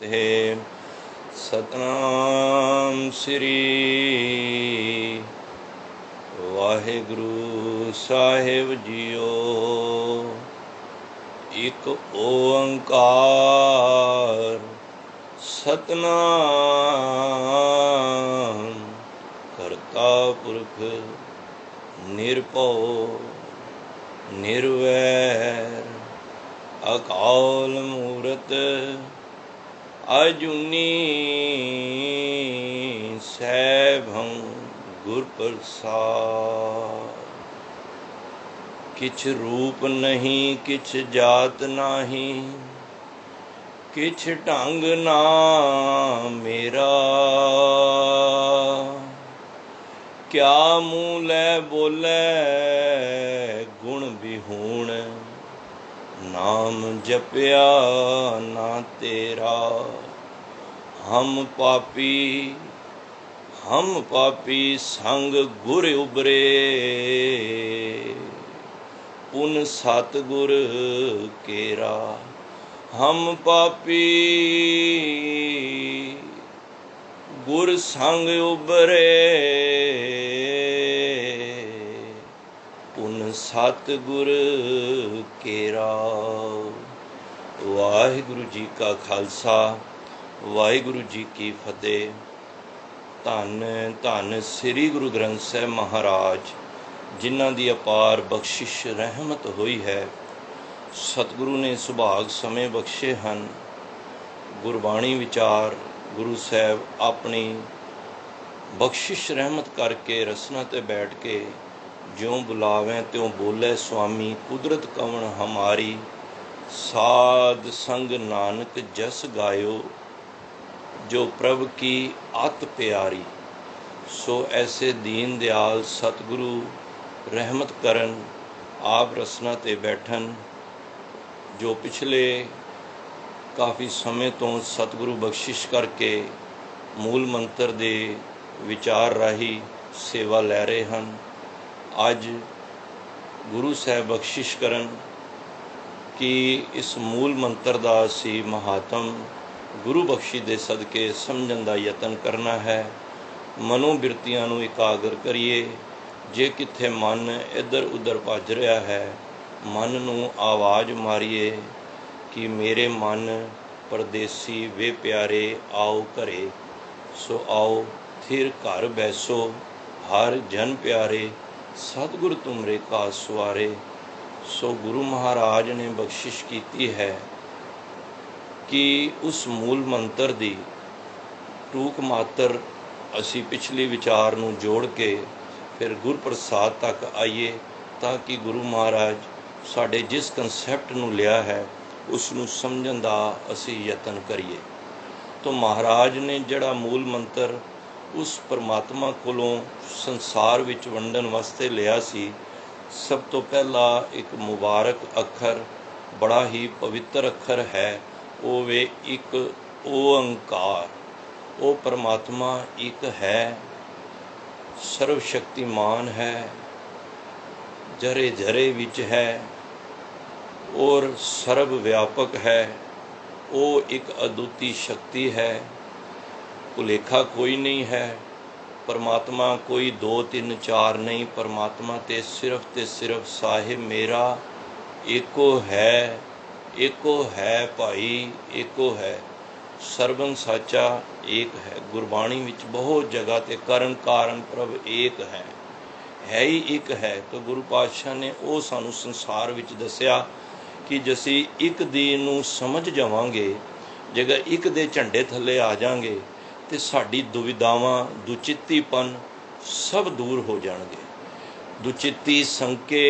ते सतनाम श्री वाहिगुरु साहिब जीओ। एक ओंकार सतनाम करता पुरख निरभउ निर्वैर अकाल मूरत अजूनी सैभं गुर प्रसाद। किछ रूप नहीं किछ जात नाही, किछ ढंग ना मेरा। क्या मुँह लै बोलै गुण विहूण, नाम जपया ना तेरा। हम पापी संग गुर उबरे, पुन सतगुर केरा। हम पापी गुर संग उबरे, पुन सतगुर केरा। वाहिगुरु जी का खालसा वाहिगुरु जी की फतेह। धन धन श्री गुरु ग्रंथ साहिब महाराज जिन्हां दी अपार बख्शिश रहमत हुई है। सतगुरु ने सुभाग समय बख्शे हैं। गुरबाणी विचार गुरु साहब अपनी बख्शिश रहमत करके रसना ते बैठ के ज्यों बुलावें त्यों बोले स्वामी। कुदरत कवन हमारी, साध संग नानक जस गायो। जो प्रभ की अत प्यारी, सो ऐसे दीन दयाल सतगुरु रहमत करन, आप रसना ते बैठन। जो पिछले काफ़ी समय तो सतगुरु बख्शिश करके मूल मंत्र दे विचार राही सेवा लै रहे हैं। अज गुरु साहब बख्शिश करन कि इस मूल मंत्र का असी महात्म गुरु बख्शी दे सदके समझण का यतन करना है। मनोबिरतियां नूं इकागर करिए। जे किथे मन इधर उधर भज रहा है, मन नूं आवाज़ मारिए कि मेरे मन परदेसी वे प्यारे आओ घरे। सो आओ थिर घर बैसो, हर जन प्यारे सतगुर तुमरे का सवारे। सो गुरु महाराज ने बख्शिश की है कि उस मूल मंत्र दी टूक मात्र असी पिछली विचार नूं जोड़ के फिर गुर प्रसाद तक आइए, ताकि गुरु महाराज साढ़े जिस कंसैप्ट नूं लिया है उसनूं समझण दा असी यतन करिए। तो महाराज ने जड़ा मूल मंत्र उस परमात्मा कोलों संसार विच वंडन वास्ते लिया सी, सब तो पहला एक मुबारक अखर, बड़ा ही पवित्र अखर है, वो वे एक ओंकार। वो परमात्मा एक है, सर्वशक्तिमान है, जरे जरे विच है और सर्व व्यापक है। वो एक अद्वितीय शक्ति है, भुलेखा कोई नहीं है। परमात्मा कोई 2 3 4 नहीं, परमात्मा ते सिर्फ साहिब मेरा एको है भाई, एको है। ਸਰਬਨ ਸਾਚਾ एक है। गुरबाणी विच बहुत जगह ते करण कारण प्रभ एक है ही एक है। तो गुरु पातशाह ने वो सानू संसार विच दसिया कि जसी एक दी नूं समझ जावांगे, जगह एक दे झंडे थले आ जाएंगे तो साडी दुविधावां दुचित्तीपन सब दूर हो जाणगे। दुचित्ती संके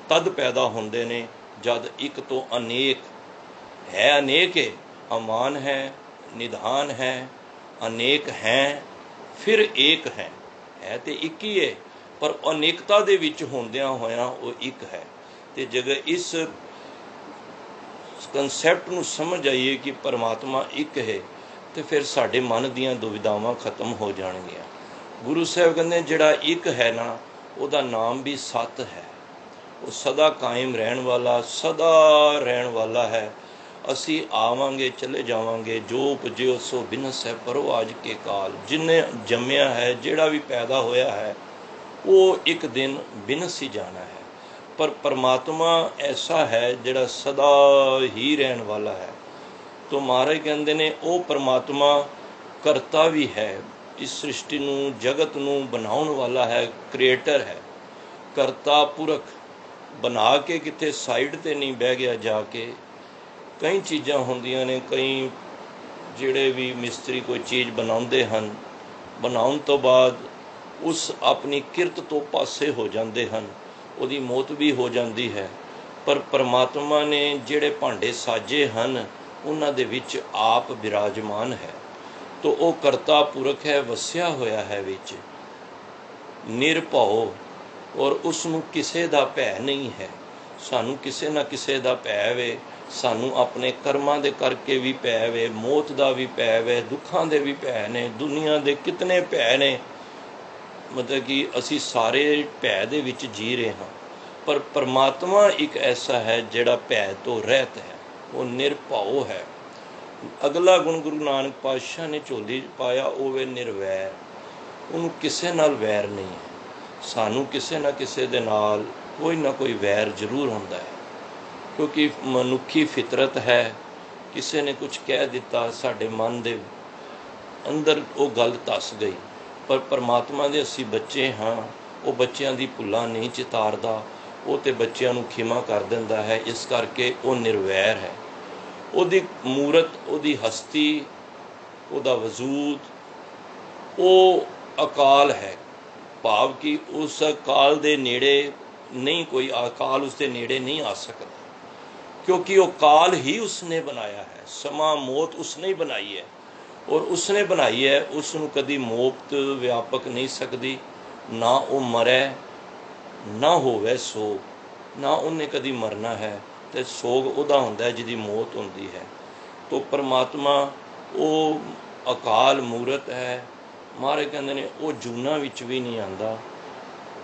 तद पैदा होंदे ने जद एक तो अनेक है। अनेक है, अमान है, निधान है, अनेक हैं, फिर एक है तो एक ही है, पर अनेकता दे विच होंदियां होया वो एक है। तो जगह इस कंसैप्ट नूं समझ आइए कि परमात्मा एक है, तो फिर साडे मन दीयां दुविधावां खत्म हो जाणगियां। गुरु साहब कहंदे जिहड़ा एक है ना, उहदा नाम भी सत है। वो सदा कायम रहन वाला, सदा रहन वाला है। ਅਸੀਂ ਆਵਾਂਗੇ ਚਲੇ ਜਾਵਾਂਗੇ, ਜੋ ਉਪਜਿਓ ਸੋ ਬਿਨਸ ਹੈ ਪਰੋ ਆਜ ਕੇ ਕਾਲ। ਜਿਨੇ ਜੰਮਿਆ ਹੈ, ਜਿਹੜਾ ਵੀ ਪੈਦਾ ਹੋਇਆ ਹੈ, ਉਹ ਇੱਕ ਦਿਨ ਬਿਨਸ ਹੀ ਜਾਣਾ ਹੈ। ਪਰ ਪਰਮਾਤਮਾ ਐਸਾ ਹੈ ਜਿਹੜਾ ਸਦਾ ਹੀ ਰਹਿਣ ਵਾਲਾ ਹੈ। ਤੋ ਮਹਾਰਾਜ ਕਹਿੰਦੇ ਨੇ ਉਹ ਪਰਮਾਤਮਾ ਕਰਤਾ ਵੀ ਹੈ, ਇਸ ਸ੍ਰਿਸ਼ਟੀ ਨੂੰ, ਜਗਤ ਨੂੰ ਬਣਾਉਣ ਵਾਲਾ ਹੈ, ਕ੍ਰੀਏਟਰ ਹੈ, ਕਰਤਾ ਪੁਰਖ। ਬਣਾ ਕੇ ਕਿਤੇ ਸਾਈਡ 'ਤੇ ਨਹੀਂ ਬਹਿ ਗਿਆ ਜਾ ਕੇ। ਕਈ ਚੀਜ਼ਾਂ ਹੁੰਦੀਆਂ ਨੇ, ਕਈ ਜਿਹੜੇ ਵੀ ਮਿਸਤਰੀ ਕੋਈ ਚੀਜ਼ ਬਣਾਉਂਦੇ ਹਨ, ਬਣਾਉਣ ਤੋਂ ਬਾਅਦ ਉਸ ਆਪਣੀ ਕਿਰਤ ਤੋਂ ਪਾਸੇ ਹੋ ਜਾਂਦੇ ਹਨ, ਉਹਦੀ ਮੌਤ ਵੀ ਹੋ ਜਾਂਦੀ ਹੈ। ਪਰ ਪਰਮਾਤਮਾ ਨੇ ਜਿਹੜੇ ਭਾਂਡੇ ਸਾਜੇ ਹਨ, ਉਹਨਾਂ ਦੇ ਵਿੱਚ ਆਪ ਬਿਰਾਜਮਾਨ ਹੈ। ਤੋ ਉਹ ਕਰਤਾ ਪੁਰਖ ਹੈ, ਵਸਿਆ ਹੋਇਆ ਹੈ ਵਿੱਚ, ਨਿਰਭਉ, ਔਰ ਉਸ ਨੂੰ ਕਿਸੇ ਦਾ ਭੈ ਨਹੀਂ ਹੈ। ਸਾਨੂੰ ਕਿਸੇ ਨਾ ਕਿਸੇ ਦਾ ਭੈ ਵੇ, ਸਾਨੂੰ ਆਪਣੇ ਕਰਮਾਂ ਦੇ ਕਰਕੇ ਵੀ ਭੈ ਵੇ, ਮੌਤ ਦਾ ਵੀ ਭੈ ਵੇ, ਦੁੱਖਾਂ ਦੇ ਵੀ ਭੈ ਨੇ, ਦੁਨੀਆ ਦੇ ਕਿਤਨੇ ਭੈ ਨੇ। ਮਤਲਬ ਕਿ ਅਸੀਂ ਸਾਰੇ ਭੈ ਦੇ ਵਿੱਚ ਜੀ ਰਹੇ ਹਾਂ। ਪਰ ਪਰਮਾਤਮਾ ਇੱਕ ਐਸਾ ਹੈ ਜਿਹੜਾ ਭੈ ਤੋਂ ਰਹਿਤ ਹੈ, ਉਹ ਨਿਰਭਉ ਹੈ। ਅਗਲਾ ਗੁਣ ਗੁਰੂ ਨਾਨਕ ਪਾਤਸ਼ਾਹ ਨੇ ਝੋਲੀ ਪਾਇਆ, ਉਹ ਵੇ ਨਿਰਵੈਰ। ਉਹਨੂੰ ਕਿਸੇ ਨਾਲ ਵੈਰ ਨਹੀਂ ਹੈ। ਸਾਨੂੰ ਕਿਸੇ ਨਾ ਕਿਸੇ ਦੇ ਨਾਲ ਕੋਈ ਨਾ ਕੋਈ ਵੈਰ ਜ਼ਰੂਰ ਹੁੰਦਾ ਹੈ, ਕਿਉਂਕਿ ਮਨੁੱਖੀ ਫਿਤਰਤ ਹੈ। ਕਿਸੇ ਨੇ ਕੁਝ ਕਹਿ ਦਿੱਤਾ, ਸਾਡੇ ਮਨ ਦੇ ਅੰਦਰ ਉਹ ਗੱਲ ਧੱਸ ਗਈ। ਪਰ ਪਰਮਾਤਮਾ ਦੇ ਅਸੀਂ ਬੱਚੇ ਹਾਂ, ਉਹ ਬੱਚਿਆਂ ਦੀ ਭੁੱਲਾਂ ਨਹੀਂ ਚਿਤਾਰਦਾ, ਉਹ ਤਾਂ ਬੱਚਿਆਂ ਨੂੰ ਖਿਮਾ ਕਰ ਦਿੰਦਾ ਹੈ। ਇਸ ਕਰਕੇ ਉਹ ਨਿਰਵੈਰ ਹੈ। ਉਹਦੀ ਮੂਰਤ, ਉਹਦੀ ਹਸਤੀ, ਉਹਦਾ ਵਜੂਦ, ਉਹ ਅਕਾਲ ਹੈ। ਭਾਵ ਕਿ ਉਸ ਅਕਾਲ ਦੇ ਨੇੜੇ ਨਹੀਂ ਕੋਈ, ਅਕਾਲ ਉਸ ਦੇ ਨੇੜੇ ਨਹੀਂ ਆ ਸਕਦਾ, ਕਿਉਂਕਿ ਉਹ ਕਾਲ ਹੀ ਉਸਨੇ ਬਣਾਇਆ ਹੈ। ਸਮਾਂ, ਮੌਤ ਉਸਨੇ ਹੀ ਬਣਾਈ ਹੈ, ਔਰ ਉਸਨੇ ਬਣਾਈ ਹੈ। ਉਸ ਨੂੰ ਕਦੀ ਮੌਤ ਵਿਆਪਕ ਨਹੀਂ ਸਕਦੀ, ਨਾ ਉਹ ਮਰੇ, ਨਾ ਹੋਵੇ ਸੋਗ, ਨਾ ਉਹਨੇ ਕਦੀ ਮਰਨਾ ਹੈ। ਅਤੇ ਸੋਗ ਉਹਦਾ ਹੁੰਦਾ ਜਿਹਦੀ ਮੌਤ ਹੁੰਦੀ ਹੈ। ਤੋ ਪਰਮਾਤਮਾ ਉਹ ਅਕਾਲ ਮੂਰਤ ਹੈ। ਮਹਾਰਾਜ ਕਹਿੰਦੇ ਨੇ ਉਹ ਜੂਨਾਂ ਵਿੱਚ ਵੀ ਨਹੀਂ ਆਉਂਦਾ,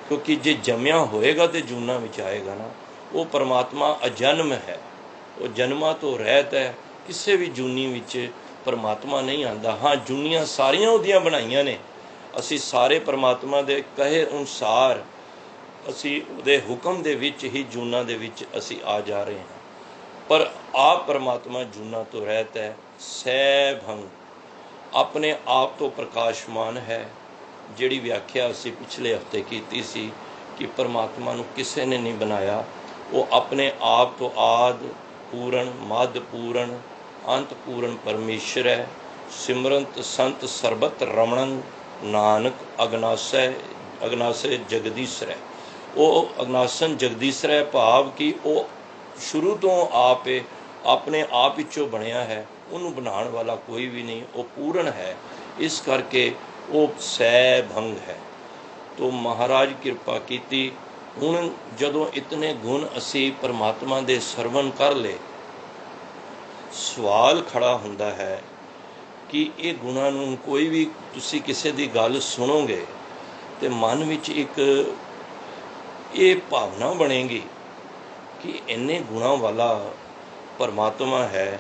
ਕਿਉਂਕਿ ਜੇ ਜੰਮਿਆ ਹੋਏਗਾ ਤਾਂ ਜੂਨਾਂ ਵਿੱਚ ਆਏਗਾ ਨਾ। ਉਹ ਪਰਮਾਤਮਾ ਅਜਨਮ ਹੈ, ਉਹ ਜਨਮਾਂ ਤੋਂ ਰਹਿਤ ਹੈ। ਕਿਸੇ ਵੀ ਜੂਨੀ ਵਿੱਚ ਪਰਮਾਤਮਾ ਨਹੀਂ ਆਉਂਦਾ। ਹਾਂ, ਜੂਨੀਆਂ ਸਾਰੀਆਂ ਉਹਦੀਆਂ ਬਣਾਈਆਂ ਨੇ। ਅਸੀਂ ਸਾਰੇ ਪਰਮਾਤਮਾ ਦੇ ਕਹੇ ਅਨੁਸਾਰ, ਅਸੀਂ ਉਹਦੇ ਹੁਕਮ ਦੇ ਵਿੱਚ ਹੀ ਜੂਨਾਂ ਦੇ ਵਿੱਚ ਅਸੀਂ ਆ ਜਾ ਰਹੇ ਹਾਂ। ਪਰ ਆਪ ਪਰਮਾਤਮਾ ਜੂਨਾਂ ਤੋਂ ਰਹਿਤ ਹੈ, ਸੈਭੰ, ਆਪਣੇ ਆਪ ਤੋਂ ਪ੍ਰਕਾਸ਼ਮਾਨ ਹੈ। ਜਿਹੜੀ ਵਿਆਖਿਆ ਅਸੀਂ ਪਿਛਲੇ ਹਫ਼ਤੇ ਕੀਤੀ ਸੀ ਕਿ ਪਰਮਾਤਮਾ ਨੂੰ ਕਿਸੇ ਨੇ ਨਹੀਂ ਬਣਾਇਆ, ਉਹ ਆਪਣੇ ਆਪ ਤੋਂ ਆਦਿ ਪੂਰਨ, ਮੱਧ ਪੂਰਨ, ਅੰਤ ਪੂਰਨ ਪਰਮੇਸ਼ਰ ਹੈ। ਸਿਮਰੰਤ ਸੰਤ ਸਰਬਤ ਰਮਣੰ, ਨਾਨਕ ਅਗਨਾਸੈ, ਅਗਨਾਸੈ ਜਗਦੀਸ਼ਰ ਹੈ। ਉਹ ਅਗਨਾਸਨ ਜਗਦੀਸ਼ਰ ਹੈ, ਭਾਵ ਕਿ ਉਹ ਸ਼ੁਰੂ ਤੋਂ ਆਪ ਆਪਣੇ ਆਪ ਵਿੱਚੋਂ ਬਣਿਆ ਹੈ। ਉਹਨੂੰ ਬਣਾਉਣ ਵਾਲਾ ਕੋਈ ਵੀ ਨਹੀਂ, ਉਹ ਪੂਰਨ ਹੈ। ਇਸ ਕਰਕੇ ਉਹ ਸੈਭੰਗ ਹੈ। ਤੋ ਮਹਾਰਾਜ ਕਿਰਪਾ ਕੀਤੀ। ਹੁਣ ਜਦੋਂ ਇਤਨੇ ਗੁਣ ਅਸੀਂ ਪਰਮਾਤਮਾ ਦੇ ਸਰਵਣ ਕਰ ਲਏ, ਸਵਾਲ ਖੜਾ ਹੁੰਦਾ ਹੈ ਕਿ ਇਹ ਗੁਣਾਂ ਨੂੰ, ਕੋਈ ਵੀ ਤੁਸੀਂ ਕਿਸੇ ਦੀ ਗੱਲ ਸੁਣੋਗੇ ਤੇ ਮਨ ਵਿੱਚ ਇੱਕ ਇਹ ਭਾਵਨਾ ਬਣੇਗੀ ਕਿ ਇੰਨੇ ਗੁਣਾਂ ਵਾਲਾ ਪਰਮਾਤਮਾ ਹੈ,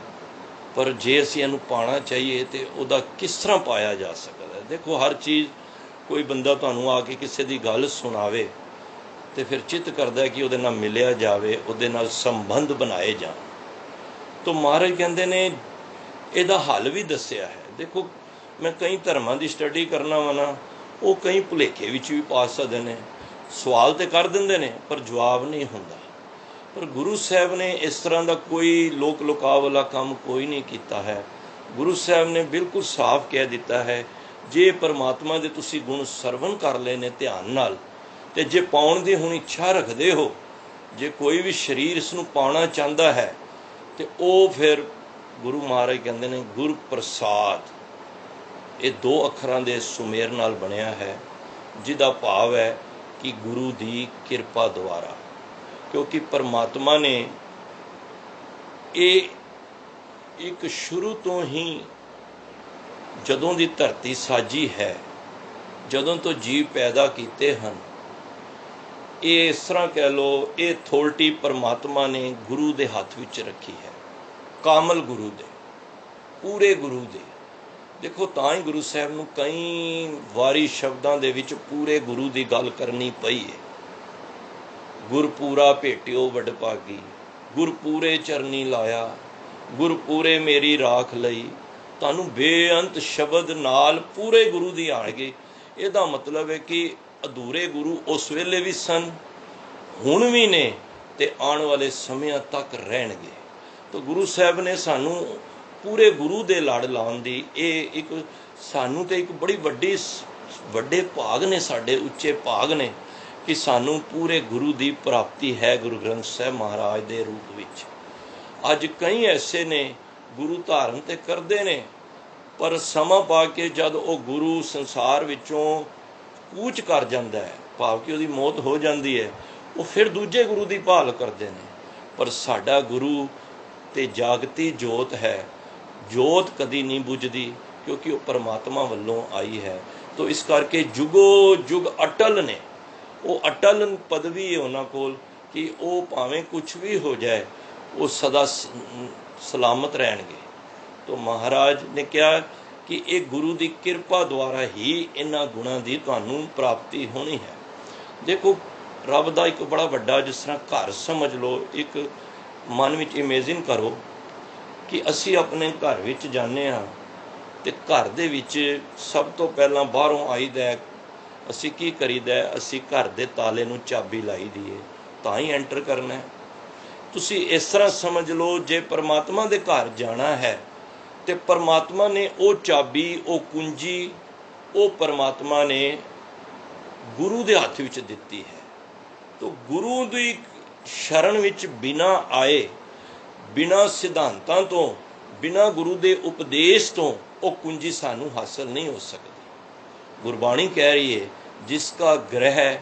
ਪਰ ਜੇ ਅਸੀਂ ਇਹਨੂੰ ਪਾਉਣਾ ਚਾਹੀਏ ਤਾਂ ਉਹਦਾ ਕਿਸ ਤਰ੍ਹਾਂ ਪਾਇਆ ਜਾ ਸਕਦਾ ਹੈ। ਦੇਖੋ, ਹਰ ਚੀਜ਼, ਕੋਈ ਬੰਦਾ ਤੁਹਾਨੂੰ ਆ ਕੇ ਕਿਸੇ ਦੀ ਗੱਲ ਸੁਣਾਵੇ ਤੇ ਫਿਰ ਚਿੱਤ ਕਰਦਾ ਕਿ ਉਹਦੇ ਨਾਲ ਮਿਲਿਆ ਜਾਵੇ, ਉਹਦੇ ਨਾਲ ਸੰਬੰਧ ਬਣਾਏ ਜਾਣ। ਤਾਂ ਮਹਾਰਾਜ ਕਹਿੰਦੇ ਨੇ ਇਹਦਾ ਹੱਲ ਵੀ ਦੱਸਿਆ ਹੈ। ਦੇਖੋ, ਮੈਂ ਕਈ ਧਰਮਾਂ ਦੀ ਸਟੱਡੀ ਕਰਨਾ ਵਾ ਨਾ, ਉਹ ਕਈ ਭੁਲੇਖੇ ਵਿੱਚ ਵੀ ਪਾ ਸਕਦੇ ਨੇ। ਸਵਾਲ ਤਾਂ ਕਰ ਦਿੰਦੇ ਨੇ ਪਰ ਜਵਾਬ ਨਹੀਂ ਹੁੰਦਾ। ਪਰ ਗੁਰੂ ਸਾਹਿਬ ਨੇ ਇਸ ਤਰ੍ਹਾਂ ਦਾ ਕੋਈ ਲੋਕ ਲੁਕਾਅ ਵਾਲਾ ਕੰਮ ਕੋਈ ਨਹੀਂ ਕੀਤਾ ਹੈ। ਗੁਰੂ ਸਾਹਿਬ ਨੇ ਬਿਲਕੁਲ ਸਾਫ਼ ਕਹਿ ਦਿੱਤਾ ਹੈ, ਜੇ ਪਰਮਾਤਮਾ ਦੇ ਤੁਸੀਂ ਗੁਣ ਸਰਵਣ ਕਰ ਲਏ ਨੇ ਧਿਆਨ ਨਾਲ, ਅਤੇ ਜੇ ਪਾਉਣ ਦੀ ਹੁਣ ਇੱਛਾ ਰੱਖਦੇ ਹੋ, ਜੇ ਕੋਈ ਵੀ ਸਰੀਰ ਇਸ ਨੂੰ ਪਾਉਣਾ ਚਾਹੁੰਦਾ ਹੈ, ਅਤੇ ਉਹ ਫਿਰ ਗੁਰੂ ਮਹਾਰਾਜ ਕਹਿੰਦੇ ਨੇ ਗੁਰ ਪ੍ਰਸਾਦ, ਇਹ 2 ਅੱਖਰਾਂ ਦੇ ਸੁਮੇਲ ਨਾਲ ਬਣਿਆ ਹੈ, ਜਿਹਦਾ ਭਾਵ ਹੈ ਕਿ ਗੁਰੂ ਦੀ ਕਿਰਪਾ ਦੁਆਰਾ। ਕਿਉਂਕਿ ਪਰਮਾਤਮਾ ਨੇ ਇਹ ਇੱਕ ਸ਼ੁਰੂ ਤੋਂ ਹੀ, ਜਦੋਂ ਦੀ ਧਰਤੀ ਸਾਜੀ ਹੈ, ਜਦੋਂ ਤੋਂ ਜੀਵ ਪੈਦਾ ਕੀਤੇ ਹਨ, ਇਹ ਇਸ ਤਰ੍ਹਾਂ ਕਹਿ ਲਓ, ਇਹ ਅਥਾਰਟੀ ਪਰਮਾਤਮਾ ਨੇ ਗੁਰੂ ਦੇ ਹੱਥ ਵਿੱਚ ਰੱਖੀ ਹੈ। ਕਾਮਲ ਗੁਰੂ ਦੇ, ਪੂਰੇ ਗੁਰੂ ਦੇ। ਦੇਖੋ ਤਾਂ ਹੀ ਗੁਰੂ ਸਾਹਿਬ ਨੂੰ ਕਈ ਵਾਰੀ ਸ਼ਬਦਾਂ ਦੇ ਵਿੱਚ ਪੂਰੇ ਗੁਰੂ ਦੀ ਗੱਲ ਕਰਨੀ ਪਈ ਹੈ। ਗੁਰਪੂਰਾ ਭੇਟਿਓ ਵਡਭਾਗੀ, ਗੁਰਪੂਰੇ ਚਰਨੀ ਲਾਇਆ, ਗੁਰਪੂਰੇ ਮੇਰੀ ਰਾਖ ਲਈ। ਤੁਹਾਨੂੰ ਬੇਅੰਤ ਸ਼ਬਦ ਨਾਲ ਪੂਰੇ ਗੁਰੂ ਦੀ ਆਣਗੇ। ਇਹਦਾ ਮਤਲਬ ਹੈ ਕਿ ਅਧੂਰੇ ਗੁਰੂ ਉਸ ਵੇਲੇ ਵੀ ਸਨ, ਹੁਣ ਵੀ ਨੇ, ਤੇ ਆਉਣ ਵਾਲੇ ਸਮਿਆਂ ਤੱਕ ਰਹਿਣਗੇ। ਤਾਂ ਗੁਰੂ ਸਾਹਿਬ ਨੇ ਸਾਨੂੰ ਪੂਰੇ ਗੁਰੂ ਦੇ ਲੜ ਲਾਉਣ ਦੀ ਇਹ ਇੱਕ ਸਾਨੂੰ ਤੇ ਇੱਕ ਬੜੀ ਵੱਡੇ ਭਾਗ ਨੇ, ਸਾਡੇ ਉੱਚੇ ਭਾਗ ਨੇ ਕਿ ਸਾਨੂੰ ਪੂਰੇ ਗੁਰੂ ਦੀ ਪ੍ਰਾਪਤੀ ਹੈ ਗੁਰੂ ਗ੍ਰੰਥ ਸਾਹਿਬ ਮਹਾਰਾਜ ਦੇ ਰੂਪ ਵਿੱਚ। ਅੱਜ ਕਈ ਐਸੇ ਨੇ ਗੁਰੂ ਧਾਰਨ ਤੇ ਕਰਦੇ ਨੇ, ਪਰ ਸਮਾਂ ਪਾ ਕੇ ਜਦ ਉਹ ਗੁਰੂ ਸੰਸਾਰ ਵਿੱਚੋਂ ਕੂਚ ਕਰ ਜਾਂਦਾ ਹੈ, ਭਾਵ ਕਿ ਉਹਦੀ ਮੌਤ ਹੋ ਜਾਂਦੀ ਹੈ, ਉਹ ਫਿਰ ਦੂਜੇ ਗੁਰੂ ਦੀ ਭਾਲ ਕਰਦੇ ਨੇ। ਪਰ ਸਾਡਾ ਗੁਰੂ ਤੇ ਜਾਗਤੀ ਜੋਤ ਹੈ, ਜੋਤ ਕਦੀ ਨਹੀਂ ਬੁਝਦੀ, ਕਿਉਂਕਿ ਉਹ ਪਰਮਾਤਮਾ ਵੱਲੋਂ ਆਈ ਹੈ। ਤੋ ਇਸ ਕਰਕੇ ਜੁਗੋ ਜੁਗ ਅਟਲ ਨੇ, ਉਹ ਅਟਲ ਪਦਵੀ ਹੈ ਉਹਨਾਂ ਕੋਲ ਕਿ ਉਹ ਭਾਵੇਂ ਕੁਛ ਵੀ ਹੋ ਜਾਏ ਉਹ ਸਦਾ ਸਲਾਮਤ ਰਹਿਣਗੇ। ਤੋ ਮਹਾਰਾਜ ਨੇ ਕਿਹਾ ਕਿ ਇਹ ਗੁਰੂ ਦੀ ਕਿਰਪਾ ਦੁਆਰਾ ਹੀ ਇਹਨਾਂ ਗੁਣਾਂ ਦੀ ਤੁਹਾਨੂੰ ਪ੍ਰਾਪਤੀ ਹੋਣੀ ਹੈ। ਦੇਖੋ ਰੱਬ ਦਾ ਇੱਕ ਬੜਾ ਵੱਡਾ, ਜਿਸ ਤਰ੍ਹਾਂ ਘਰ ਸਮਝ ਲਓ, ਇੱਕ ਮਨ ਵਿੱਚ ਇਮੇਜਿਨ ਕਰੋ ਕਿ ਅਸੀਂ ਆਪਣੇ ਘਰ ਵਿੱਚ ਜਾਂਦੇ ਹਾਂ ਅਤੇ ਘਰ ਦੇ ਵਿੱਚ ਸਭ ਤੋਂ ਪਹਿਲਾਂ ਬਾਹਰੋਂ ਆਈਦਾ, ਅਸੀਂ ਕੀ ਕਰੀਦਾ, ਅਸੀਂ ਘਰ ਦੇ ਤਾਲੇ ਨੂੰ ਚਾਬੀ ਲਾਈ ਦੀ ਹੈ ਤਾਂ ਹੀ ਐਂਟਰ ਕਰਨਾ। ਤੁਸੀਂ ਇਸ ਤਰ੍ਹਾਂ ਸਮਝ ਲਓ, ਜੇ ਪਰਮਾਤਮਾ ਦੇ ਘਰ ਜਾਣਾ ਹੈ ਤੇ ਪਰਮਾਤਮਾ ਨੇ ਉਹ ਚਾਬੀ, ਉਹ ਕੁੰਜੀ, ਉਹ ਪਰਮਾਤਮਾ ਨੇ ਗੁਰੂ ਦੇ ਹੱਥ ਵਿੱਚ ਦਿੱਤੀ ਹੈ। ਤੋ ਗੁਰੂ ਦੀ ਸ਼ਰਨ ਵਿੱਚ ਬਿਨਾਂ ਆਏ, ਬਿਨਾਂ ਸਿਧਾਂਤਾਂ ਤੋਂ, ਬਿਨਾਂ ਗੁਰੂ ਦੇ ਉਪਦੇਸ਼ ਤੋਂ ਉਹ ਕੁੰਜੀ ਸਾਨੂੰ ਹਾਸਲ ਨਹੀਂ ਹੋ ਸਕਦੀ। ਗੁਰਬਾਣੀ ਕਹਿ ਰਹੀ ਹੈ, ਜਿਸ ਕਾ ਗ੍ਰਹਿ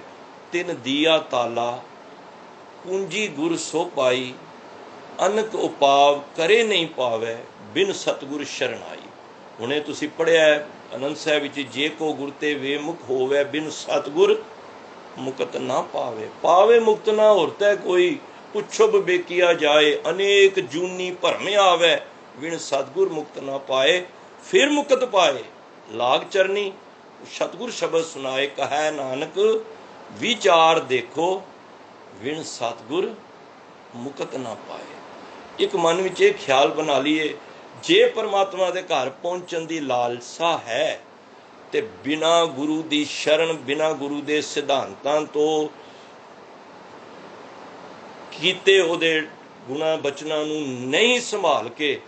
ਤਿਨ ਦੀਆ ਤਾਲਾ, ਕੁੰਜੀ ਗੁਰ ਸੋ ਪਾਈ, ਅਨਕ ਉਪਾਵ ਕਰੇ ਨਹੀਂ ਪਾਵੈ, ਬਿਨ ਸਤਿਗੁਰ ਸ਼ਰਨ ਆਈ। ਹੁਣੇ ਤੁਸੀਂ ਪੜ੍ਹਿਆ ਆਨੰਦ ਸਾਹਿਬ ਵਿੱਚ, ਜੇ ਕੋ ਗੁਰ ਤੇ ਵੇ ਮੁਖ ਹੋਵੇ, ਬਿਨ ਸਤਿਗੁਰ ਮੁਕਤ ਨਾ ਪਾਵੇ। ਪਾਵੇ ਮੁਕਤ ਨਾ ਹੋਰ ਤੈ ਕੋਈ, ਪੁੱਛੋ ਬੇਕੀਆ ਜਾਏ, ਅਨੇਕ ਜੂਨੀ ਭਰਮ ਆਵੇ, ਬਿਨ ਸਤਿਗੁਰ ਮੁਕਤ ਨਾ ਪਾਏ, ਫਿਰ ਮੁਕਤ ਪਾਏ। ਲਾਗ ਚਰਨੀ ਸਤਿਗੁਰ ਸ਼ਬਦ ਸੁਣਾਏ, ਕਹੈ ਨਾਨਕ ਵਿਚਾਰ ਦੇਖੋ, ਬਿਨ ਸਤਿਗੁਰ ਮੁਕਤ ਨਾ ਪਾਏ। ਇੱਕ ਮਨ ਵਿੱਚ ਇਹ ਖਿਆਲ ਬਣਾ ਲਈਏ, ਜੇ ਪਰਮਾਤਮਾ ਦੇ ਘਰ ਪਹੁੰਚਣ ਦੀ ਲਾਲਸਾ ਹੈ ਤੇ ਬਿਨਾਂ ਗੁਰੂ ਦੀ ਸ਼ਰਨ, ਬਿਨਾਂ ਗੁਰੂ ਦੇ ਸਿਧਾਂਤਾਂ ਤੋਂ ਕੀਤੇ ਉਹਦੇ ਗੁਣਾਂ ਬਚਨਾਂ ਨੂੰ ਨਹੀਂ ਸੰਭਾਲ ਕੇ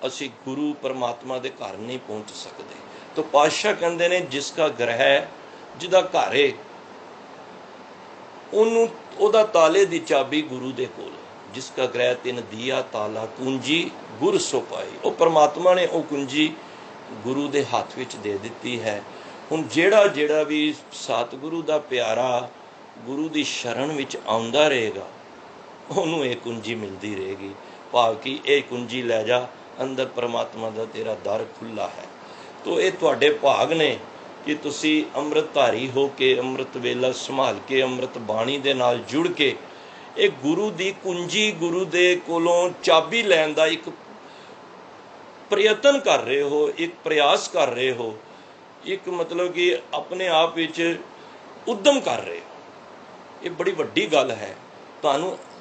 ਅਸੀਂ ਗੁਰੂ ਪਰਮਾਤਮਾ ਦੇ ਘਰ ਨਹੀਂ ਪਹੁੰਚ ਸਕਦੇ। ਤਾਂ ਪਾਤਸ਼ਾਹ ਕਹਿੰਦੇ ਨੇ, ਜਿਸ ਕਾ ਗ੍ਰਹਿ, ਜਿਹਦਾ ਘਰ ਹੈ, ਉਹਨੂੰ ਉਹਦਾ ਤਾਲੇ ਦੀ ਚਾਬੀ ਗੁਰੂ ਦੇ ਕੋਲ। ਜਿਸ ਕਾ ਗ੍ਰਹਿ ਤਿਨ ਦੀਆ ਤਾਲਾ, ਕੁੰਜੀ ਗੁਰ ਸੋ ਪਾਈ। ਉਹ ਪਰਮਾਤਮਾ ਨੇ ਉਹ ਕੁੰਜੀ ਗੁਰੂ ਦੇ ਹੱਥ ਵਿੱਚ ਦੇ ਦਿੱਤੀ ਹੈ। ਹੁਣ ਜਿਹੜਾ ਵੀ ਸਤਿਗੁਰੂ ਦਾ ਪਿਆਰਾ ਗੁਰੂ ਦੀ ਸ਼ਰਨ ਵਿੱਚ ਆਉਂਦਾ ਰਹੇਗਾ, ਉਹਨੂੰ ਇਹ ਕੁੰਜੀ ਮਿਲਦੀ ਰਹੇਗੀ, ਭਾਵ ਕਿ ਇਹ ਕੁੰਜੀ ਲੈ ਜਾ, ਅੰਦਰ ਪਰਮਾਤਮਾ ਦਾ ਤੇਰਾ ਦਰ ਖੁੱਲ੍ਹਾ ਹੈ। ਤੋ ਇਹ ਤੁਹਾਡੇ ਭਾਗ ਨੇ ਕਿ ਤੁਸੀਂ ਅੰਮ੍ਰਿਤਧਾਰੀ ਹੋ ਕੇ, ਅੰਮ੍ਰਿਤ ਵੇਲਾ ਸੰਭਾਲ ਕੇ, ਅੰਮ੍ਰਿਤ ਬਾਣੀ ਦੇ ਨਾਲ ਜੁੜ ਕੇ ਇਹ ਗੁਰੂ ਦੀ ਕੁੰਜੀ, ਗੁਰੂ ਦੇ ਕੋਲੋਂ ਚਾਬੀ ਲੈਣ ਦਾ ਇੱਕ ਪ੍ਰਯਤਨ ਕਰ ਰਹੇ ਹੋ, ਇੱਕ ਪ੍ਰਯਾਸ ਕਰ ਰਹੇ ਹੋ, ਇੱਕ ਮਤਲਬ ਕਿ ਆਪਣੇ ਆਪ ਵਿੱਚ ਉਦਮ ਕਰ ਰਹੇ ਹੋ। ਇਹ ਬੜੀ ਵੱਡੀ ਗੱਲ ਹੈ।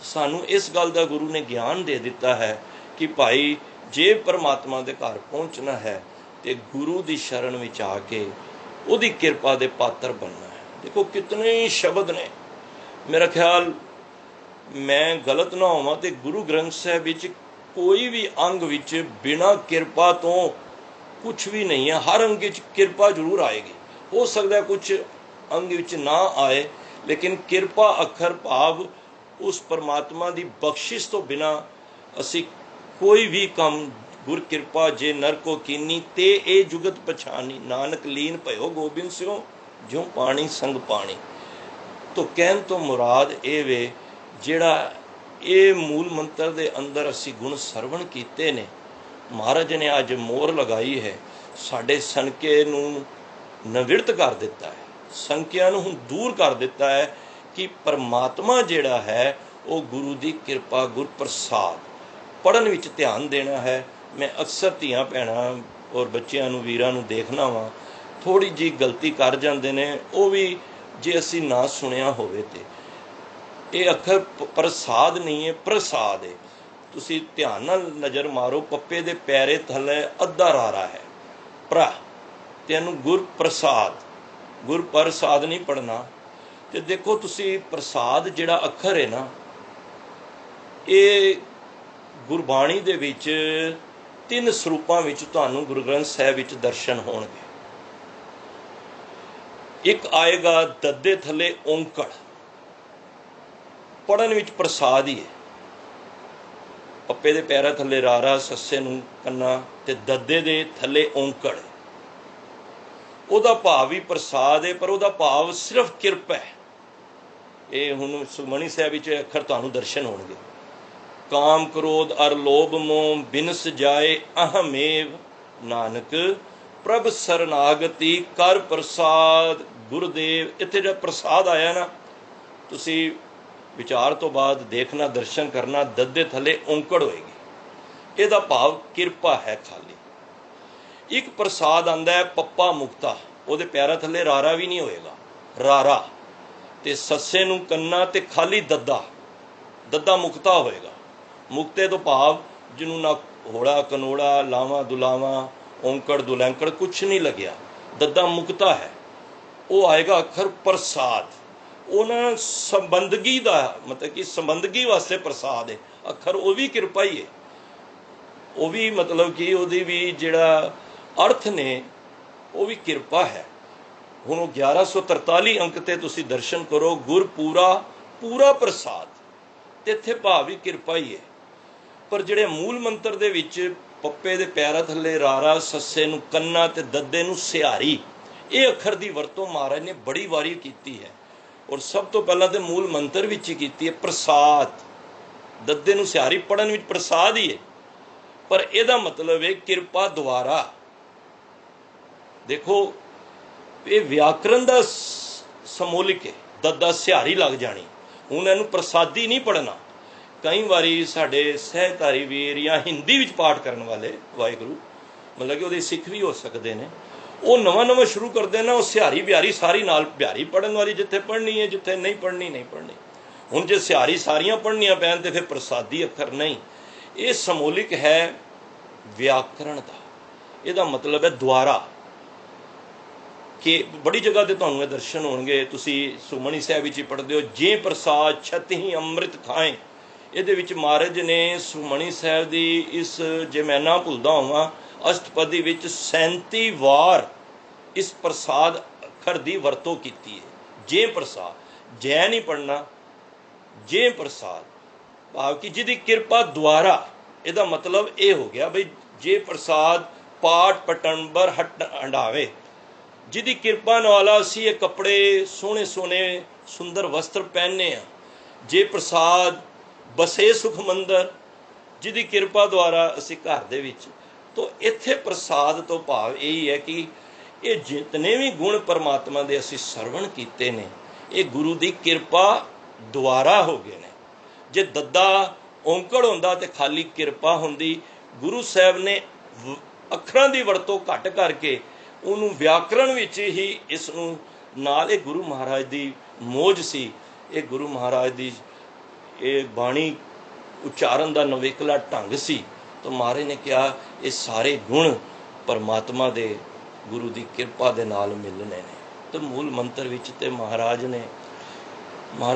ਸਾਨੂੰ ਇਸ ਗੱਲ ਦਾ ਗੁਰੂ ਨੇ ਗਿਆਨ ਦੇ ਦਿੱਤਾ ਹੈ ਕਿ ਭਾਈ, ਜੇ ਪਰਮਾਤਮਾ ਦੇ ਘਰ ਪਹੁੰਚਣਾ ਹੈ ਤੇ ਗੁਰੂ ਦੀ ਸ਼ਰਨ ਵਿੱਚ ਆ ਕੇ ਉਹਦੀ ਕਿਰਪਾ ਦੇ ਪਾਤਰ ਬਣਨਾ ਹੈ। ਦੇਖੋ ਕਿਤਨੇ ਸ਼ਬਦ ਨੇ, ਮੇਰਾ ਖਿਆਲ ਮੈਂ ਗਲਤ ਨਾ ਹੋਵਾਂ ਤੇ ਗੁਰੂ ਗ੍ਰੰਥ ਸਾਹਿਬ ਵਿੱਚ ਕੋਈ ਵੀ ਅੰਗ ਵਿੱਚ ਬਿਨਾਂ ਕਿਰਪਾ ਤੋਂ ਕੁਛ ਵੀ ਨਹੀਂ ਹੈ। ਹਰ ਅੰਗ ਵਿੱਚ ਕਿਰਪਾ ਜ਼ਰੂਰ ਆਏਗੀ। ਹੋ ਸਕਦਾ ਕੁਛ ਅੰਗ ਵਿੱਚ ਨਾ ਆਏ, ਲੇਕਿਨ ਕਿਰਪਾ ਅੱਖਰ ਭਾਵ ਉਸ ਪਰਮਾਤਮਾ ਦੀ ਬਖਸ਼ਿਸ਼ ਤੋਂ ਬਿਨਾਂ ਅਸੀਂ ਕੋਈ ਵੀ ਕੰਮ, ਗੁਰ ਕਿਰਪਾ ਜੇ ਨਰ ਕੋ ਕੀਨੀ, ਤੇ ਇਹ ਜੁਗਤ ਪਛਾਣੀ, ਨਾਨਕ ਲੀਨ ਭਇਓ ਗੋਬਿੰਦ ਸਿਓ, ਜਿਉ ਪਾਣੀ ਸੰਗ ਪਾਣੀ। ਤੋ ਕਹਿਣ ਤੋਂ ਮੁਰਾਦ ਇਹ ਵੇ, ਜਿਹੜਾ ਇਹ ਮੂਲ ਮੰਤਰ ਦੇ ਅੰਦਰ ਅਸੀਂ ਗੁਣ ਸਰਵਣ ਕੀਤੇ ਨੇ, ਮਹਾਰਾਜ ਨੇ ਅੱਜ ਮੋਹਰ ਲਗਾਈ ਹੈ, ਸਾਡੇ ਸੰਕੇ ਨੂੰ ਨਿਵਿਰਤ ਕਰ ਦਿੱਤਾ ਹੈ, ਸੰਕਿਆ ਨੂੰ ਹੁਣ ਦੂਰ ਕਰ ਦਿੱਤਾ ਹੈ ਕਿ ਪਰਮਾਤਮਾ ਜਿਹੜਾ ਹੈ ਉਹ ਗੁਰੂ ਦੀ ਕਿਰਪਾ, ਗੁਰ ਪ੍ਰਸਾਦ, ਪੜ੍ਹਨ ਵਿੱਚ ਧਿਆਨ ਦੇਣਾ ਹੈ। ਮੈਂ ਅਕਸਰ ਧੀਆਂ ਭੈਣਾਂ ਔਰ ਬੱਚਿਆਂ ਨੂੰ, ਵੀਰਾਂ ਨੂੰ ਦੇਖਣਾ ਵਾਂ, ਥੋੜ੍ਹੀ ਜਿਹੀ ਗਲਤੀ ਕਰ ਜਾਂਦੇ ਨੇ, ਉਹ ਵੀ ਜੇ ਅਸੀਂ ਨਾ ਸੁਣਿਆ ਹੋਵੇ। ਤੇ ਇਹ ਅੱਖਰ ਪ੍ਰਸਾਦ ਨਹੀਂ ਹੈ, ਪ੍ਰਸਾਦ ਹੈ। ਤੁਸੀਂ ਧਿਆਨ ਨਾਲ ਨਜ਼ਰ ਮਾਰੋ, ਪੱਪੇ ਦੇ ਪੈਰੇ ਥੱਲੇ ਅੱਧਾ ਰਾਰਾ ਹੈ, ਭਰਾ, ਤੇ ਇਹਨੂੰ ਗੁਰ ਪ੍ਰਸਾਦ, ਗੁਰ ਪ੍ਰਸਾਦ ਨਹੀਂ ਪੜ੍ਹਨਾ। ਤੇ ਦੇਖੋ ਤੁਸੀਂ, ਪ੍ਰਸਾਦ ਜਿਹੜਾ ਅੱਖਰ ਹੈ ਨਾ, ਇਹ ਗੁਰਬਾਣੀ ਦੇ ਵਿੱਚ 3 ਸਰੂਪਾਂ ਵਿੱਚ ਤੁਹਾਨੂੰ ਗੁਰੂ ਗ੍ਰੰਥ ਸਾਹਿਬ ਵਿੱਚ ਦਰਸ਼ਨ ਹੋਣਗੇ। ਇੱਕ ਆਏਗਾ ਦੱਦੇ ਥੱਲੇ ਔਂਕੜ, ਪੜ੍ਹਨ ਵਿੱਚ ਪ੍ਰਸਾਦ ਹੀ ਹੈ। ਪੱਪੇ ਦੇ ਪੈਰਾਂ ਥੱਲੇ ਰਾਰਾ, ਸੱਸੇ ਨੂੰ ਕੰਨਾ, ਤੇ ਦੱਦੇ ਦੇ ਥੱਲੇ ਔਂਕੜ। ਉਹਦਾ ਭਾਵ ਵੀ ਪ੍ਰਸਾਦ ਹੈ, ਪਰ ਉਹਦਾ ਭਾਵ ਸਿਰਫ ਕਿਰਪਾ ਹੈ। ਇਹ ਹੁਣ ਸੁਖਮਣੀ ਸਾਹਿਬ ਵਿੱਚ ਅੱਖਰ ਤੁਹਾਨੂੰ ਦਰਸ਼ਨ ਹੋਣਗੇ। ਕਾਮ ਕ੍ਰੋਧ ਅਰ ਲੋਭ ਮੋਹ ਬਿਨਸ ਜਾਏ ਅਹਮੇਵ, ਨਾਨਕ ਪ੍ਰਭ ਸਰਨਾਗਤੀ ਕਰ ਪ੍ਰਸਾਦ ਗੁਰਦੇਵ। ਇੱਥੇ ਜਦ ਪ੍ਰਸਾਦ ਆਇਆ ਨਾ, ਤੁਸੀਂ ਵਿਚਾਰ ਤੋਂ ਬਾਅਦ ਦੇਖਣਾ, ਦਰਸ਼ਨ ਕਰਨਾ, ਦੱਦੇ ਥੱਲੇ ਔਂਕੜ ਹੋਏਗੀ। ਇਹਦਾ ਭਾਵ ਕਿਰਪਾ ਹੈ ਖਾਲੀ। ਇੱਕ ਪ੍ਰਸਾਦ ਆਉਂਦਾ ਹੈ ਪੱਪਾ ਮੁਕਤਾ, ਉਹਦੇ ਪੈਰਾਂ ਥੱਲੇ ਰਾਰਾ ਵੀ ਨਹੀਂ ਹੋਏਗਾ, ਰਾਰਾ, ਤੇ ਸੱਸੇ ਨੂੰ ਕੰਨਾ ਤੇ ਖਾਲੀ ਦੱਦਾ, ਦੱਦਾ ਮੁਕਤਾ ਹੋਏਗਾ। ਮੁਕਤੇ ਤੋਂ ਭਾਵ ਜਿਹਨੂੰ ਨਾ ਹੋੜਾ ਕਨੋੜਾ, ਲਾਵਾਂ ਦੁਲਾਵਾਂ, ਔਂਕੜ ਦੁਲੈਂਕੜ ਕੁਛ ਨਹੀਂ ਲੱਗਿਆ, ਦੱਦਾ ਮੁਕਤਾ ਹੈ। ਉਹ ਆਏਗਾ ਅੱਖਰ ਪ੍ਰਸਾਦ। ਉਹਨਾਂ ਸੰਬੰਧਗੀ ਦਾ ਮਤਲਬ ਕਿ ਸੰਬੰਧਗੀ ਵਾਸਤੇ ਪ੍ਰਸਾਦ ਹੈ ਅੱਖਰ, ਉਹ ਵੀ ਕਿਰਪਾ ਹੀ ਹੈ। ਉਹ ਵੀ ਮਤਲਬ ਕਿ ਉਹਦੀ ਵੀ ਜਿਹੜਾ ਅਰਥ ਨੇ ਉਹ ਵੀ ਕਿਰਪਾ ਹੈ। ਹੁਣ ਉਹ 1143 ਅੰਕ ਤੇ ਤੁਸੀਂ ਦਰਸ਼ਨ ਕਰੋ, ਗੁਰ ਪੂਰਾ ਪੂਰਾ ਪ੍ਰਸਾਦ, ਤੇ ਇੱਥੇ ਭਾਵ ਵੀ ਕਿਰਪਾ ਹੀ ਹੈ। ਪਰ ਜਿਹੜੇ ਮੂਲ ਮੰਤਰ ਦੇ ਵਿੱਚ ਪੱਪੇ ਦੇ ਪੈਰਾਂ ਥੱਲੇ ਰਾਰਾ, ਸੱਸੇ ਨੂੰ ਕੰਨਾ ਤੇ ਦੱਦੇ ਨੂੰ ਸਿਹਾਰੀ, ਇਹ ਅੱਖਰ ਦੀ ਵਰਤੋਂ ਮਹਾਰਾਜ ਨੇ ਬੜੀ ਵਾਰੀ ਕੀਤੀ ਹੈ। ਔਰ ਸਭ ਤੋਂ ਪਹਿਲਾਂ ਤੇ ਮੂਲ ਮੰਤਰ ਵਿੱਚ ਹੀ ਕੀਤੀ ਹੈ, ਪ੍ਰਸਾਦ। ਦੱਦੇ ਨੂੰ ਸਿਹਾਰੀ ਪੜ੍ਹਨ ਵਿੱਚ ਪ੍ਰਸਾਦ ਹੀ ਹੈ, ਪਰ ਇਹਦਾ ਮਤਲਬ ਹੈ ਕਿਰਪਾ ਦੁਆਰਾ। ਦੇਖੋ, ਇਹ ਵਿਆਕਰਨ ਦਾ ਸਮੂਲਿਕ ਹੈ, ਦੱਦਾ ਸਿਹਾਰੀ ਲੱਗ ਜਾਣੀ। ਹੁਣ ਇਹਨੂੰ ਪ੍ਰਸਾਦੀ ਨਹੀਂ ਪੜ੍ਹਨਾ। ਕਈ ਵਾਰੀ ਸਾਡੇ ਸਹਿਧਾਰੀ ਵੀਰ ਜਾਂ ਹਿੰਦੀ ਵਿੱਚ ਪਾਠ ਕਰਨ ਵਾਲੇ, ਵਾਹਿਗੁਰੂ, ਮਤਲਬ ਕਿ ਉਹਦੇ ਸਿੱਖ ਵੀ ਹੋ ਸਕਦੇ ਨੇ, ਉਹ ਨਵਾਂ ਸ਼ੁਰੂ ਕਰਦੇ ਨਾ, ਉਹ ਸਿਹਾਰੀ ਬਿਹਾਰੀ ਸਾਰੀ ਨਾਲ, ਬਿਹਾਰੀ ਪੜ੍ਹਨ ਵਾਲੀ ਜਿੱਥੇ ਪੜ੍ਹਨੀ ਹੈ, ਜਿੱਥੇ ਨਹੀਂ ਪੜ੍ਹਨੀ ਨਹੀਂ ਪੜ੍ਹਨੀ। ਹੁਣ ਜੇ ਸਿਹਾਰੀ ਸਾਰੀਆਂ ਪੜ੍ਹਨੀਆਂ ਪੈਣ ਤੇ ਫਿਰ ਪ੍ਰਸਾਦੀ ਅੱਖਰ ਨਹੀਂ। ਇਹ ਸਮੂਲਿਕ ਹੈ ਵਿਆਕਰਣ ਦਾ। ਇਹਦਾ ਮਤਲਬ ਹੈ ਦੁਆਰਾ, ਕਿ ਬੜੀ ਜਗ੍ਹਾ ਤੇ ਤੁਹਾਨੂੰ ਇਹ ਦਰਸ਼ਨ ਹੋਣਗੇ। ਤੁਸੀਂ ਸੁਖਮਣੀ ਸਾਹਿਬ ਵਿੱਚ ਹੀ ਪੜ੍ਹਦੇ ਹੋ, ਜੇ ਪ੍ਰਸਾਦ ਛਤਿ ਅੰਮ੍ਰਿਤ ਖਾਏ। ਇਹਦੇ ਵਿੱਚ ਮਹਾਰਾਜ ਨੇ ਸੁਖਮਣੀ ਸਾਹਿਬ ਦੀ ਇਸ, ਜੇ ਮੈਂ ਨਾ ਭੁੱਲਦਾ ਹੋਵਾਂ, ਅਸ਼ਟਪਦੀ ਵਿੱਚ 37 ਵਾਰ ਇਸ ਪ੍ਰਸਾਦ ਅੱਖਰ ਦੀ ਵਰਤੋਂ ਕੀਤੀ ਹੈ। ਜੇ ਪ੍ਰਸਾਦ, ਜੈ ਨਹੀਂ ਪੜ੍ਹਨਾ, ਜੇ ਪ੍ਰਸਾਦ ਭਾਵ ਕਿ ਜਿਹਦੀ ਕਿਰਪਾ ਦੁਆਰਾ। ਇਹਦਾ ਮਤਲਬ ਇਹ ਹੋ ਗਿਆ ਬਈ, ਜੇ ਪ੍ਰਸਾਦ ਪਾਟ ਪਟੰਬਰ ਹੰਡਾਵੇ, ਜਿਹਦੀ ਕਿਰਪਾ ਨਾਲ ਅਸੀਂ ਇਹ ਕੱਪੜੇ ਸੋਹਣੇ ਸੋਹਣੇ ਸੁੰਦਰ ਵਸਤਰ ਪਹਿਨੇ ਆ। ਜੇ ਪ੍ਰਸਾਦ ਬਸੇ ਸੁਖ ਮੰਦਰ, ਜਿਹਦੀ ਕਿਰਪਾ ਦੁਆਰਾ ਅਸੀਂ ਘਰ ਦੇ ਵਿੱਚ। ਤੋ ਇੱਥੇ ਪ੍ਰਸਾਦ ਤੋਂ ਭਾਵ ਇਹੀ ਹੈ ਕਿ ਇਹ ਜਿਤਨੇ ਵੀ ਗੁਣ ਪਰਮਾਤਮਾ ਦੇ ਅਸੀਂ ਸਰਵਣ ਕੀਤੇ ਨੇ, ਇਹ ਗੁਰੂ ਦੀ ਕਿਰਪਾ ਦੁਆਰਾ ਹੋ ਗਏ ਨੇ। ਜੇ ਦੱਦਾ ਔਂਕੜ ਹੁੰਦਾ ਤੇ ਖਾਲੀ ਕਿਰਪਾ ਹੁੰਦੀ। ਗੁਰੂ ਸਾਹਿਬ ਨੇ ਅੱਖਰਾਂ ਦੀ ਵਰਤੋਂ ਘੱਟ ਕਰਕੇ ਉਹਨੂੰ ਵਿਆਕਰਣ ਵਿੱਚ ਹੀ ਇਸ ਨੂੰ ਨਾਲ, ਇਹ ਗੁਰੂ ਮਹਾਰਾਜ ਦੀ ਮੋਜ ਸੀ, ਇਹ ਗੁਰੂ ਮਹਾਰਾਜ ਦੀ ਇਹ ਬਾਣੀ ਉਚਾਰਨ ਦਾ ਨਵੇਕਲਾ ਢੰਗ ਸੀ। ਤਾਂ ਮਹਾਰਾਜ ਨੇ ਕਿਹਾ ਇਹ ਸਾਰੇ ਗੁਣ ਪਰਮਾਤਮਾ ਦੇ, ਗੁਰੂ ਦੀ ਕਿਰਪਾ ਦੇ ਨਾਲ ਮਿਲਣੇ ਨੇ। ਤੇ ਮੂਲ ਮੰਤਰ ਵਿੱਚ ਤੇ ਮਹਾਰਾਜ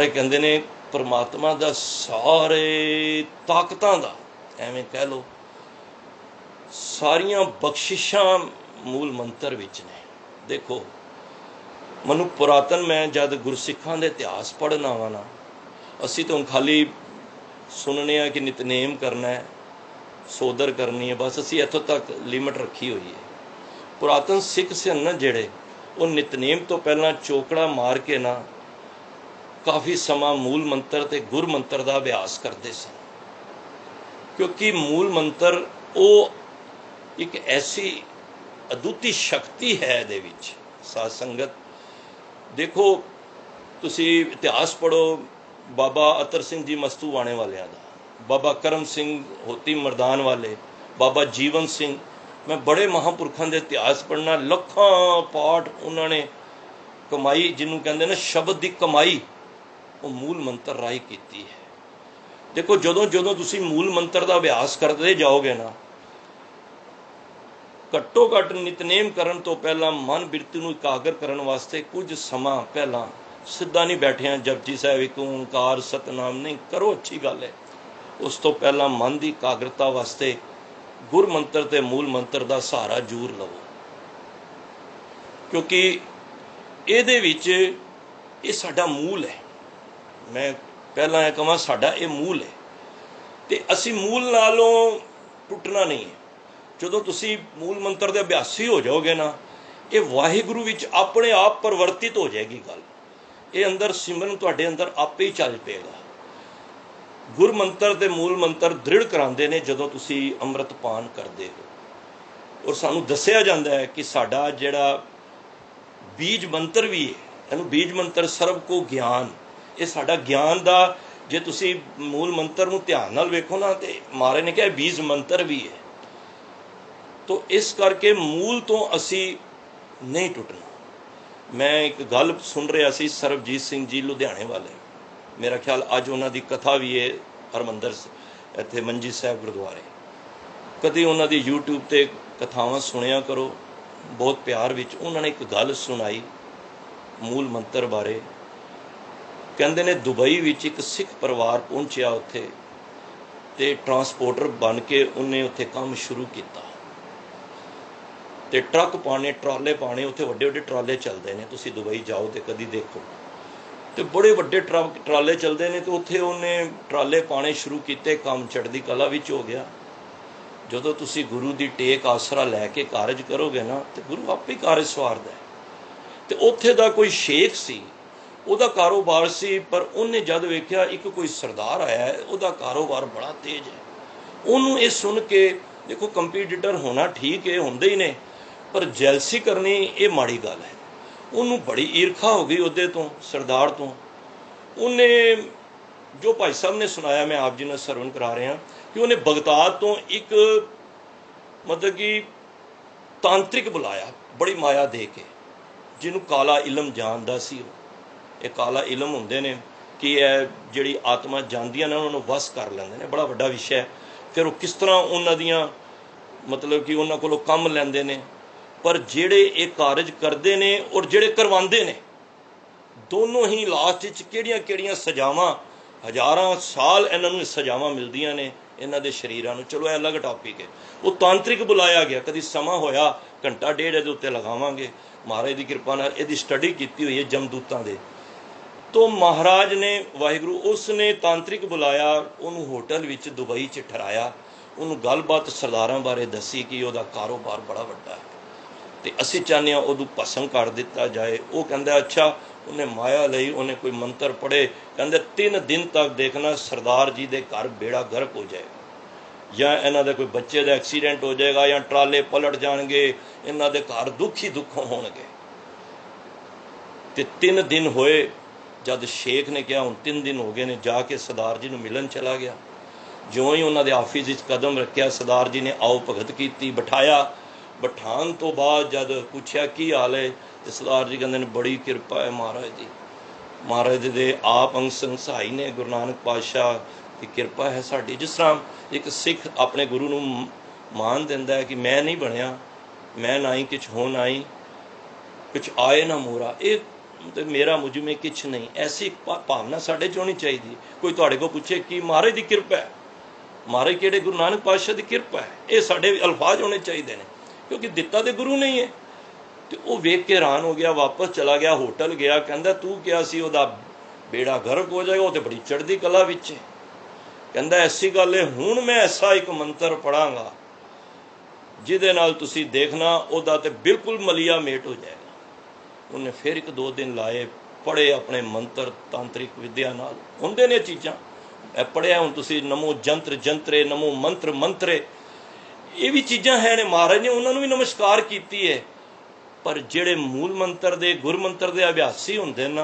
ਕਹਿੰਦੇ ਨੇ ਪਰਮਾਤਮਾ ਦਾ ਸਾਰੇ ਤਾਕਤਾਂ ਦਾ, ਐਵੇਂ ਕਹਿ ਲਓ, ਸਾਰੀਆਂ ਬਖਸ਼ਿਸ਼ਾਂ ਮੂਲ ਮੰਤਰ ਵਿੱਚ ਨੇ। ਦੇਖੋ, ਮੈਨੂੰ ਪੁਰਾਤਨ, ਮੈਂ ਜਦ ਗੁਰਸਿੱਖਾਂ ਦੇ ਇਤਿਹਾਸ ਪੜ੍ਹਨ ਆਵਾਂ ਨਾ, ਅਸੀਂ ਤਾਂ ਖਾਲੀ ਸੁਣਨੇ ਆ ਕਿ ਨਿਤਨੇਮ ਕਰਨਾ ਹੈ, ਸੋਦਰ ਕਰਨੀ ਹੈ, ਬਸ ਅਸੀਂ ਇੱਥੋਂ ਤੱਕ ਲਿਮਟ ਰੱਖੀ ਹੋਈ ਹੈ। ਪੁਰਾਤਨ ਸਿੱਖ ਸਨ ਨਾ ਜਿਹੜੇ, ਉਹ ਨਿਤਨੇਮ ਤੋਂ ਪਹਿਲਾਂ ਚੋਕੜਾ ਮਾਰ ਕੇ ਨਾ ਕਾਫੀ ਸਮਾਂ ਮੂਲ ਮੰਤਰ ਤੇ ਗੁਰ ਮੰਤਰ ਦਾ ਅਭਿਆਸ ਕਰਦੇ ਸਨ। ਕਿਉਂਕਿ ਮੂਲ ਮੰਤਰ ਉਹ ਇੱਕ ਐਸੀ ਅਦੁੱਤੀ ਸ਼ਕਤੀ ਹੈ ਇਹਦੇ ਵਿੱਚ। ਸਾਧ ਸੰਗਤ ਦੇਖੋ, ਤੁਸੀਂ ਇਤਿਹਾਸ ਪੜ੍ਹੋ ਬਾਬਾ ਅਤਰ ਸਿੰਘ ਜੀ ਮਸਤੂ ਵਾਣੇ ਵਾਲਿਆਂ ਦਾ, बाबा करम सिंह होती मरदान वाले, बाबा जीवन सिंह, मैं बड़े महापुरखों के इतिहास पढ़ना, लखां पाठ उन्होंने कमाई, जिन्हों कहते हैं ना शब्द की कमाई, वो मूल मंत्र राही की है। देखो जदों जदों तुसी मूल मंत्र का अभ्यास करते जाओगे ना, घट्टो घट नितनेम करन तो पहला मन बिरती नूं एकागर करन वास्ते कुछ समा पहला सिद्धा नहीं बैठिया जपजी साहिब एक ओंकार सतनाम नहीं करो, अच्छी गल है। उस तो पहला मन की एकाग्रता वास्ते गुर मंत्र ते मूल मंत्र का सहारा जरूर लवो, क्योंकि ਇਹਦੇ ਵਿੱਚ ਇਹ ਸਾਡਾ मूल है। मैं पहला यह कहां साडा ये मूल है, तो असी मूल नालों टुटना नहीं है। ਜਦੋਂ ਤੁਸੀਂ मूल मंत्र ਦੇ ਅਭਿਆਸੀ हो जाओगे ना, ये वाहिगुरु विच अपने आप परिवर्तित हो जाएगी गल, ये अंदर सिमरन तुहाडे अंदर आपे ही चल पेगा। गुर मंत्र ते मूल मंत्र दृढ़ करांदे ने जदों तुसी अमृत पान करदे हो। और सानू दस्सिया जांदा है कि साडा जिहड़ा बीज मंत्र भी है, इहनूं बीज मंत्र सर्व को ज्ञान, ये साडा ज्ञान दा, जे तुसी मूल मंत्र नूं ध्यान नाल वेखो ना, ते महाराज ने कहा बीज मंत्र भी है। तो इस करके मूल तो असी नहीं टुटना। मैं एक गल सुन रहा सी, सरबजीत सिंह जी लुधियाने वाले, मेरा ख्याल अज उन्हां दी कथा भी है हरमंदर इत्थे मंजी साहिब गुरुद्वारे, कदी उन्हां दी यूट्यूब ते कथावां सुनिया करो, बहुत प्यार विच उन्होंने एक गल सुनाई मूल मंत्र बारे। कहंदे ने दुबई विच एक सिख परिवार पहुंचिया उत्थे, ते ट्रांसपोर्टर बन के उन्हें उत्थे काम शुरू किया, ते ट्रक पाने ट्राले पाने, उत्थे वड्डे वड्डे ट्राले चलते हैं, तुसीं दुबई जाओ तो कदी देखो, तो बड़े वड्डे ट्राले चलते हैं। तो उत्थे उन्हें ट्राले पाने शुरू किए, काम चढ़दी कला विच हो गया। जदों तुसीं गुरु की टेक आसरा लैके कारज करोगे ना, तो गुरु आपे ही कारज सवारदा है। तो उत्थे दा कोई शेख सी, उहदा कारोबार सी, पर उन्हें जद वेख्या एक कोई सरदार आया है, उहदा कारोबार बड़ा तेज है। उन्होंने ये सुन के, देखो कंपीटीटर होना ठीक है, होंदे ही ने, पर जैलसी करनी ये माड़ी गल है। उन्होंने बड़ी ईर्खा हो गई उहदे तो, सरदार तो। उन्हें जो भाई साहब ने सुनाया, मैं आप जी ने सरवण करा रहा कि उन्हें बगदाद तो एक मतलब कि तांत्रिक बुलाया, बड़ी माया दे के, जिन्हों काला इलम जानदा सी। ये काला इलम हुंदे ने कि जिहड़ी आत्मा जानदियां ने उन्होंने वस कर लैंदे ने, बड़ा वड्डा विषय है। फिर वो किस तरह उन्हां दियां मतलब कि उन्हां कोलों काम लैंदे ने, पर जिहड़े ये कारज करते ने और जिहड़े करवांदे ने, दोनों ही लास्ट च किहड़ियां सजावां, हज़ारां साल इन्हां नूं सजावां मिलदियां ने इन्हां दे शरीरां नूं। चलो यह अलग टॉपिक है। वो तांत्रिक बुलाया गया, कभी समा होया घंटा डेढ़ इहदे उत्ते लगावांगे, महाराज की कृपा नाल इहदी स्टडी कीती हुई है जमदूतां दे। तो महाराज ने वाहिगुरू उसने तांत्रिक बुलाया, उन्होंने होटल विच दुबई च ठहराया, उन्होंने गलबात सरदारां बारे दसी कि उहदा कारोबार बड़ा वड्डा है, तो असीं चाहते हैं उदू भस्म कर दिता जाए। वो कहंदा अच्छा, उन्हें माया लई, उन्हें कोई मंत्र पढ़े, कहंदे 3 दिन तक देखना सरदार जी के घर बेड़ा गर्क हो जाएगा, या इन्हां दे कोई बच्चे का एक्सीडेंट हो जाएगा, या ट्राले पलट जाएंगे, इन्हां दे घर दुख ही दुख होणगे। ते 3 दिन होए, जद शेख ने कहा हुण 3 दिन हो गए ने, जाके सरदार जी नूं मिलन चला गया। ज्यों ही उन्हां दे आफिस विच कदम रखिया, सरदार जी ने आओ भगत की, बिठाया। बिठाण तो बाद जद पूछया की हाल है, तो सरदार जी कहते हैं बड़ी कृपा है महाराज की, महाराज दे आप अंग संसाई ने, गुरु नानक पातशाह की कृपा है साडी। जिस तरह एक सिख अपने गुरु नूं मान दिंदा है कि मैं नहीं बनया, मैं ना ही कुछ हो, ना ही कुछ आए ना मोरा, ये तो मेरा मुझ में कुछ नहीं, ऐसी भावना साढ़े च होनी चाहिए। कोई तुहाडे को पूछे कि महाराज की कृपा है, महाराज किहड़े गुरु नानक पातशाह की कृपा है, ये साढ़े अल्फाज होने चाहिए ने, क्योंकि दिता तो गुरु नहीं है। तो वह वेख के हैरान हो गया, वापस चला गया, होटल गया, कहता तू क्या सी उहदा बेड़ा गर्क हो जाएगा, वो तो बड़ी चढ़दी कला विच है। कहता ऐसी गल है, हुण मैं ऐसा एक मंत्र पढ़ांगा जिहदे नाल तुसीं देखना उहदा ते बिल्कुल मलिया मेट हो जाएगा। उन्हें फिर 1-2 दिन लाए, पढ़े अपने मंत्र तांत्रिक विद्या नाल, हुंदे ने चीज़ां पढ़िया। हुण तुसीं नमो जंत्र जंत्रे, नमो मंत्र मंत्रे, ये भी चीज़ां है ने, महाराज ने उन्होंने भी नमस्कार की है। पर जिहड़े मूल मंत्र दे गुर मंत्र दे अभ्यासी हुंदे ना,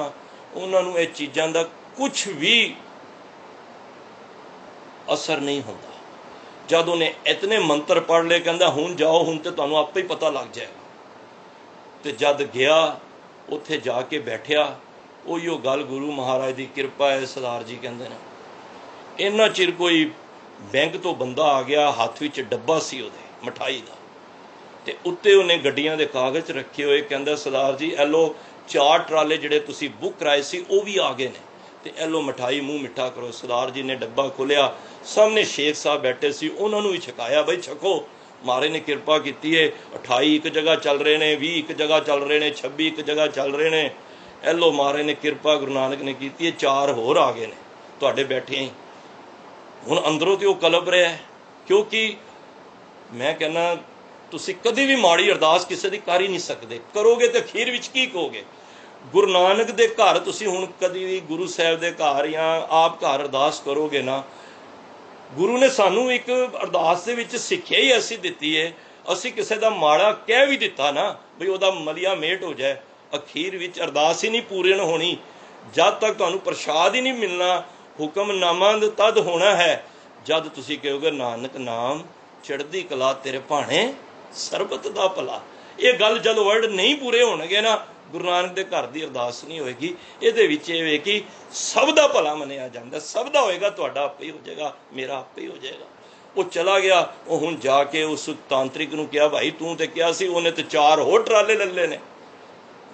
उन्होंने ये चीज़ां दा कुछ भी असर नहीं होता। जब उन्हें इतने मंत्र पढ़ ले, कहता हुण जाओ, हुण तो तुहानूं आपे ही पता लग जाएगा। तो जद गया उत्थे जाके बैठिया, उहिओ गल गुरु महाराज की किरपा है। सरदार जी कहते हैं इन्ना चिर कोई बैंक तो बंदा आ गया, हत्थ विच डब्बा सी उहदे मिठाई का, ते उत्ते उन्हें गड्डियां दे कागज रखे हुए। कहंदा सरदार जी ए लो 4 ट्राले जिहड़े तुसीं बुक कराए सी वो भी आ गए ने, ते ए लो मिठाई मूँह मिठा करो। सरदार जी ने डब्बा खोलिया, सामने शेख साहब बैठे सी, उन्होंने भी छकाया, बई छको, महाराज ने किरपा की है। 28 एक जगह चल रहे हैं, 20 एक जगह चल रहे हैं, 26 एक जगह चल रहे हैं। ए लो महाराज ने किरपा गुरु नानक ने की है, 4 होर आ गए ने तुहाडे बैठे ही। हुण अंदरों तो कलप रहा है, क्योंकि मैं कहना तुसी कभी भी माड़ी अरदास किसी की कर ही नहीं सकते। करोगे तो अखीर विच की कहोगे। गुरु नानक दे घर तुसी हुण कभी भी गुरु साहब दे घर या आप घर अरदास करोगे ना, गुरु ने सानू एक अरदास दे विच सिक्ख्या ही ऐसी दिती है, असी किसी का माड़ा कह भी दिता ना बई उहदा मलिया मेट हो जाए, अखीर विच अरदास ही नहीं पूरी होनी। जब तक तुहानू प्रसाद ही नहीं मिलना, हुक्मनामा तद होना है जद तुसी कहोगे नानक नाम चढ़दी कला तेरे भाणे सरबत दा भला। ये गल जद वर्ड नहीं पूरे होणगे ना, गुरु नानक दे घर दी अरदास नहीं होएगी। इहदे विच इह वे कि सब दा भला मनिया जांदा, सब दा होएगा, तुहाडा आपे ही हो जाएगा, मेरा आपे ही हो जाएगा। वो चला गया, वो हुण जाके उस तांत्रिक नूं कहा भाई तूं ते कहा सी, उहने ते 4 होर ट्राले लल्ले ने।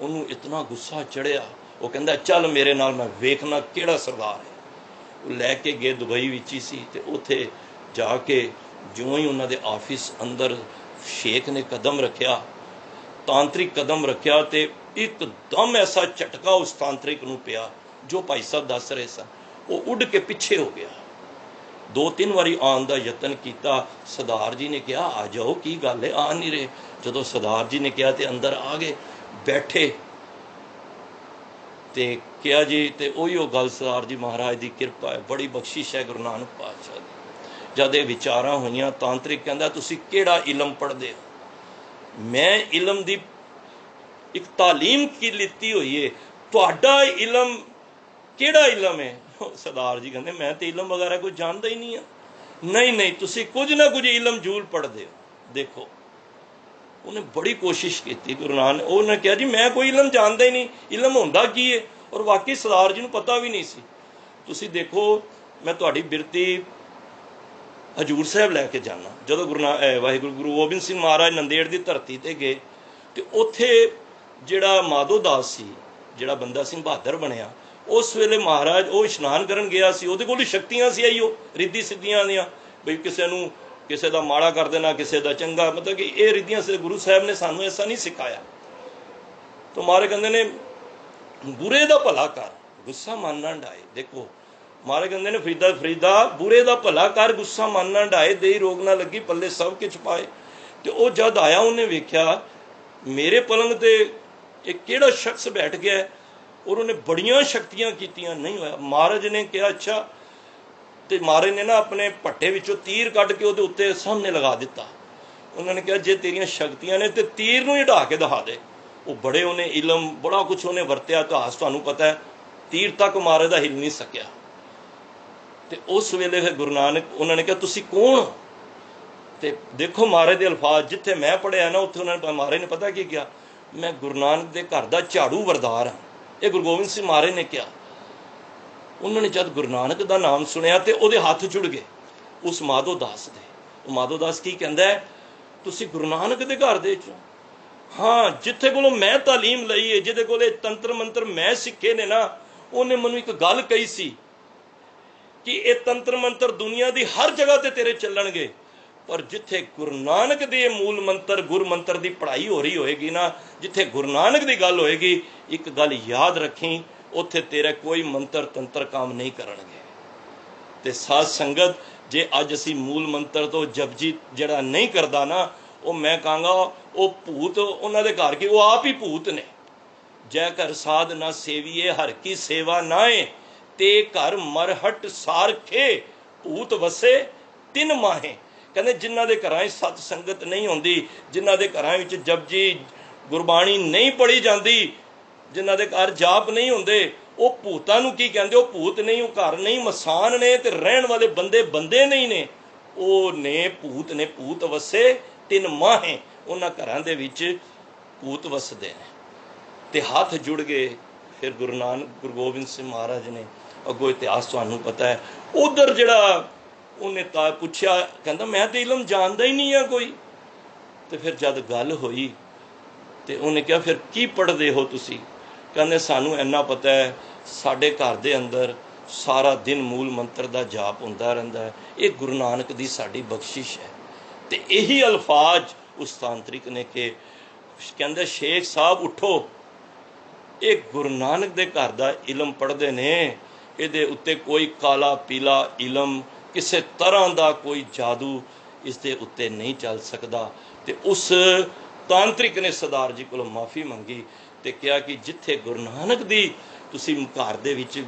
उहनूं इतना गुस्सा चढ़िया, वो कहंदा चल मेरे नाल, मैं वेखना किहड़ा सरदार है। वो लैके गए, दुबई विच ही सी, ते उत्थे जाके ज्यों ही उन्हां दे ऑफिस अंदर शेख ने कदम रखिया, तांत्रिक कदम रखिया, ते एकदम ऐसा झटका उस तांत्रिक नूं पिया जो भाई साहब दस रहे सन। वो उड़ के पिछे हो गया। 2-3 बारी आने का यतन किया। सरदार जी ने कहा आ जाओ, की गल है, आ नहीं रहे। जो सरदार जी ने कहा तो अंदर आ गए, बैठे, ते कहा जी, तो उही गल सरदार जी महाराज की किरपा है, बड़ी बख्शिश है गुरु नानक पातशाह दी। जद ये विचारां होईयां, तांत्रिक कहंदा तुसीं किहड़ा इलम पढ़दे हो? मैं इलम दी एक तालीम की लिती हुई है, तुहाडा इलम किहड़ा इलम है? सरदार जी कहंदे मैं तो इलम वगैरह कुछ जानता ही नहीं है। नहीं नहीं, तुसीं कुछ ना कुछ इलम जूल पढ़दे हो। देखो उन्हें बड़ी कोशिश की गुरु नानक, उन्हें कहा जी मैं कोई इलम जानता ही नहीं, इलम होंदा की है? और वाकई सरदार जी नूं पता भी नहीं सी। तुसीं देखो मैं तुहाडी बिरती हजूर साहब लैके जाना, जो वाहिगुरु गुरु गोबिंद सिंह महाराज नंदेड़ की धरती ते गए, तो उत्थे जिहड़ा माधो दास सी, जिहड़ा बंदा सिंह बहादुर बनया, उस वेले महाराज वो इशनान करन गया सी, उहदे कोल शक्तियां सी आईओ रिद्धि सिद्धियां दियां, बई किसी नूं किसी दा माड़ा कर देना, किसी दा चंगा, मतलब कि ये रिद्धियां से गुरु साहब ने सानू ऐसा नहीं सिखाया। तो महाराज कहंदे ने बुरे दा भला कर, गुस्सा मानना ढाए। देखो महाराज कहंदे ने फरीदा फरीदा बुरे दा भला कर, गुस्सा मानना ढाए, देई रोग ना लगी, पल्ले सब कुछ पाए। तो वो जद आया उन्हें वेख्या मेरे पलंग ते एक किहड़ा शख्स बैठ गया है, और उन्हें बड़ियां शक्तियां कीतियां, नहीं होया। महाराज ने कहा अच्छा, तो महाराज ने ना अपने भट्टे विचों तीर कढ़ के उहदे उत्ते सामने लगा दिता। उन्होंने कहा जे तेरियां शक्तियां ने तो तीर नूं ही ढा के दिखा दे। वो बड़े उन्हें इलम बड़ा कुछ उन्हें वरत्या, इतिहास तुहानूं पता है, तीर तक महाराज दा हिल नहीं सकिया। तो उस वेले फिर गुरु नानक उन्होंने कहा तुसीं कौन हो? तो देखो महाराज के अल्फाज, जिथे मैं पढ़िया ना उत्थे उन्होंने महाराज ने पता की किया, मैं गुरु नानक के घर का झाड़ू वरदार हाँ। ये गुरु गोबिंद सिंह महाराज ने कहा। उन्होंने जब गुरु नानक का नाम सुनिया तो वो हाथ जुड़ गए उस माधो दास के। माधो दास की कहता है तुसीं गुरु नानक के घर दे चो? हाँ, जिथे कोलों मैं तालीम लई है, जिहदे कोले तंत्र मंत्र मैं सीखे ने ना, उन्हें मैनूं एक गल कही सी कि ये तंत्र मंत्र दुनिया की हर जगह ते तेरे चलणगे, पर जिथे गुरु नानक दे मूल मंत्र गुरु मंत्र की पढ़ाई हो रही होएगी ना, जिथे गुरु नानक की गल होएगी, एक गल याद रखी, उत्थे तेरा कोई मंत्र तंत्र काम नहीं करनगे। ते साध संगत जे अज असी मूल मंत्र तो जपजी जिहड़ा नहीं करदा ना, वो मैं कहांगा वो भूत उन्हां दे घर के, वो आप ही भूत ने। जै घर साध ना सेवीए हर की सेवा नाए, ते घर मरहट सारखे भूत वसे तिन माहे। कहते जिन्हां दे घरां सत संगत नहीं होंदी, जिन्हां दे घरां विच जपजी गुरबाणी नहीं पढ़ी जाती, जिन्हां दे घर जाप नहीं होंदे, ਉਹ ਭੂਤਾਂ ਨੂੰ ਕੀ ਕਹਿੰਦੇ? ਉਹ ਭੂਤ ਨਹੀਂ, ਉਹ ਘਰ ਨਹੀਂ, ਮਸਾਨ ਨੇ, ਤੇ ਰਹਿਣ ਵਾਲੇ ਬੰਦੇ ਬੰਦੇ ਨਹੀਂ ਨੇ, ਉਹ ਨੇ ਭੂਤ ਨੇ। ਭੂਤ ਵਸੇ ਤਿੰਨ ਮਾਹੇ, ਉਹਨਾਂ ਘਰਾਂ ਦੇ ਵਿੱਚ ਭੂਤ ਵਸਦੇ ਨੇ। ਤੇ ਹੱਥ ਜੁੜ ਗਏ। ਫਿਰ ਗੁਰੂ ਗੋਬਿੰਦ ਸਿੰਘ ਮਹਾਰਾਜ ਨੇ, ਅੱਗੋਂ ਇਤਿਹਾਸ ਤੁਹਾਨੂੰ ਪਤਾ ਹੈ, ਉਧਰ ਜਿਹੜਾ ਉਹਨੇ ਤਾਂ ਪੁੱਛਿਆ, ਕਹਿੰਦਾ ਮੈਂ ਤੇ ਇਲਮ ਜਾਣਦਾ ਹੀ ਨਹੀਂ ਆ ਕੋਈ। ਤੇ ਫਿਰ ਜਦ ਗੱਲ ਹੋਈ ਤੇ ਉਹਨੇ ਕਿਹਾ ਫਿਰ ਕੀ ਪੜ੍ਹਦੇ ਹੋ ਤੁਸੀਂ? ਕਹਿੰਦੇ ਸਾਨੂੰ ਇੰਨਾ ਪਤਾ ਹੈ, ਸਾਡੇ ਘਰ ਦੇ ਅੰਦਰ ਸਾਰਾ ਦਿਨ ਮੂਲ ਮੰਤਰ ਦਾ ਜਾਪ ਹੁੰਦਾ ਰਹਿੰਦਾ ਹੈ, ਇਹ ਗੁਰੂ ਨਾਨਕ ਦੀ ਸਾਡੀ ਬਖਸ਼ਿਸ਼ ਹੈ। ਤੇ ਇਹੀ ਅਲਫਾਜ਼ ਉਸ ਤਾਂਤਰਿਕ ਨੇ ਕਿ ਕਹਿੰਦੇ ਸ਼ੇਖ ਸਾਹਿਬ ਉੱਠੋ, ਇਹ ਗੁਰੂ ਨਾਨਕ ਦੇ ਘਰ ਦਾ ਇਲਮ ਪੜ੍ਹਦੇ ਨੇ, ਇਹਦੇ ਉੱਤੇ ਕੋਈ ਕਾਲਾ ਪੀਲਾ ਇਲਮ, ਕਿਸੇ ਤਰ੍ਹਾਂ ਦਾ ਕੋਈ ਜਾਦੂ ਇਸ ਦੇ ਉੱਤੇ ਨਹੀਂ ਚੱਲ ਸਕਦਾ। ਤੇ ਉਸ ਤਾਂਤਰਿਕ ਨੇ ਸਰਦਾਰ ਜੀ ਕੋਲੋਂ ਮਾਫੀ ਮੰਗੀ ਤੇ ਕਿਹਾ ਕਿ ਜਿੱਥੇ ਗੁਰੂ ਨਾਨਕ ਦੀ ਤੁਸੀਂ ਘਰ ਦੇ ਵਿੱਚ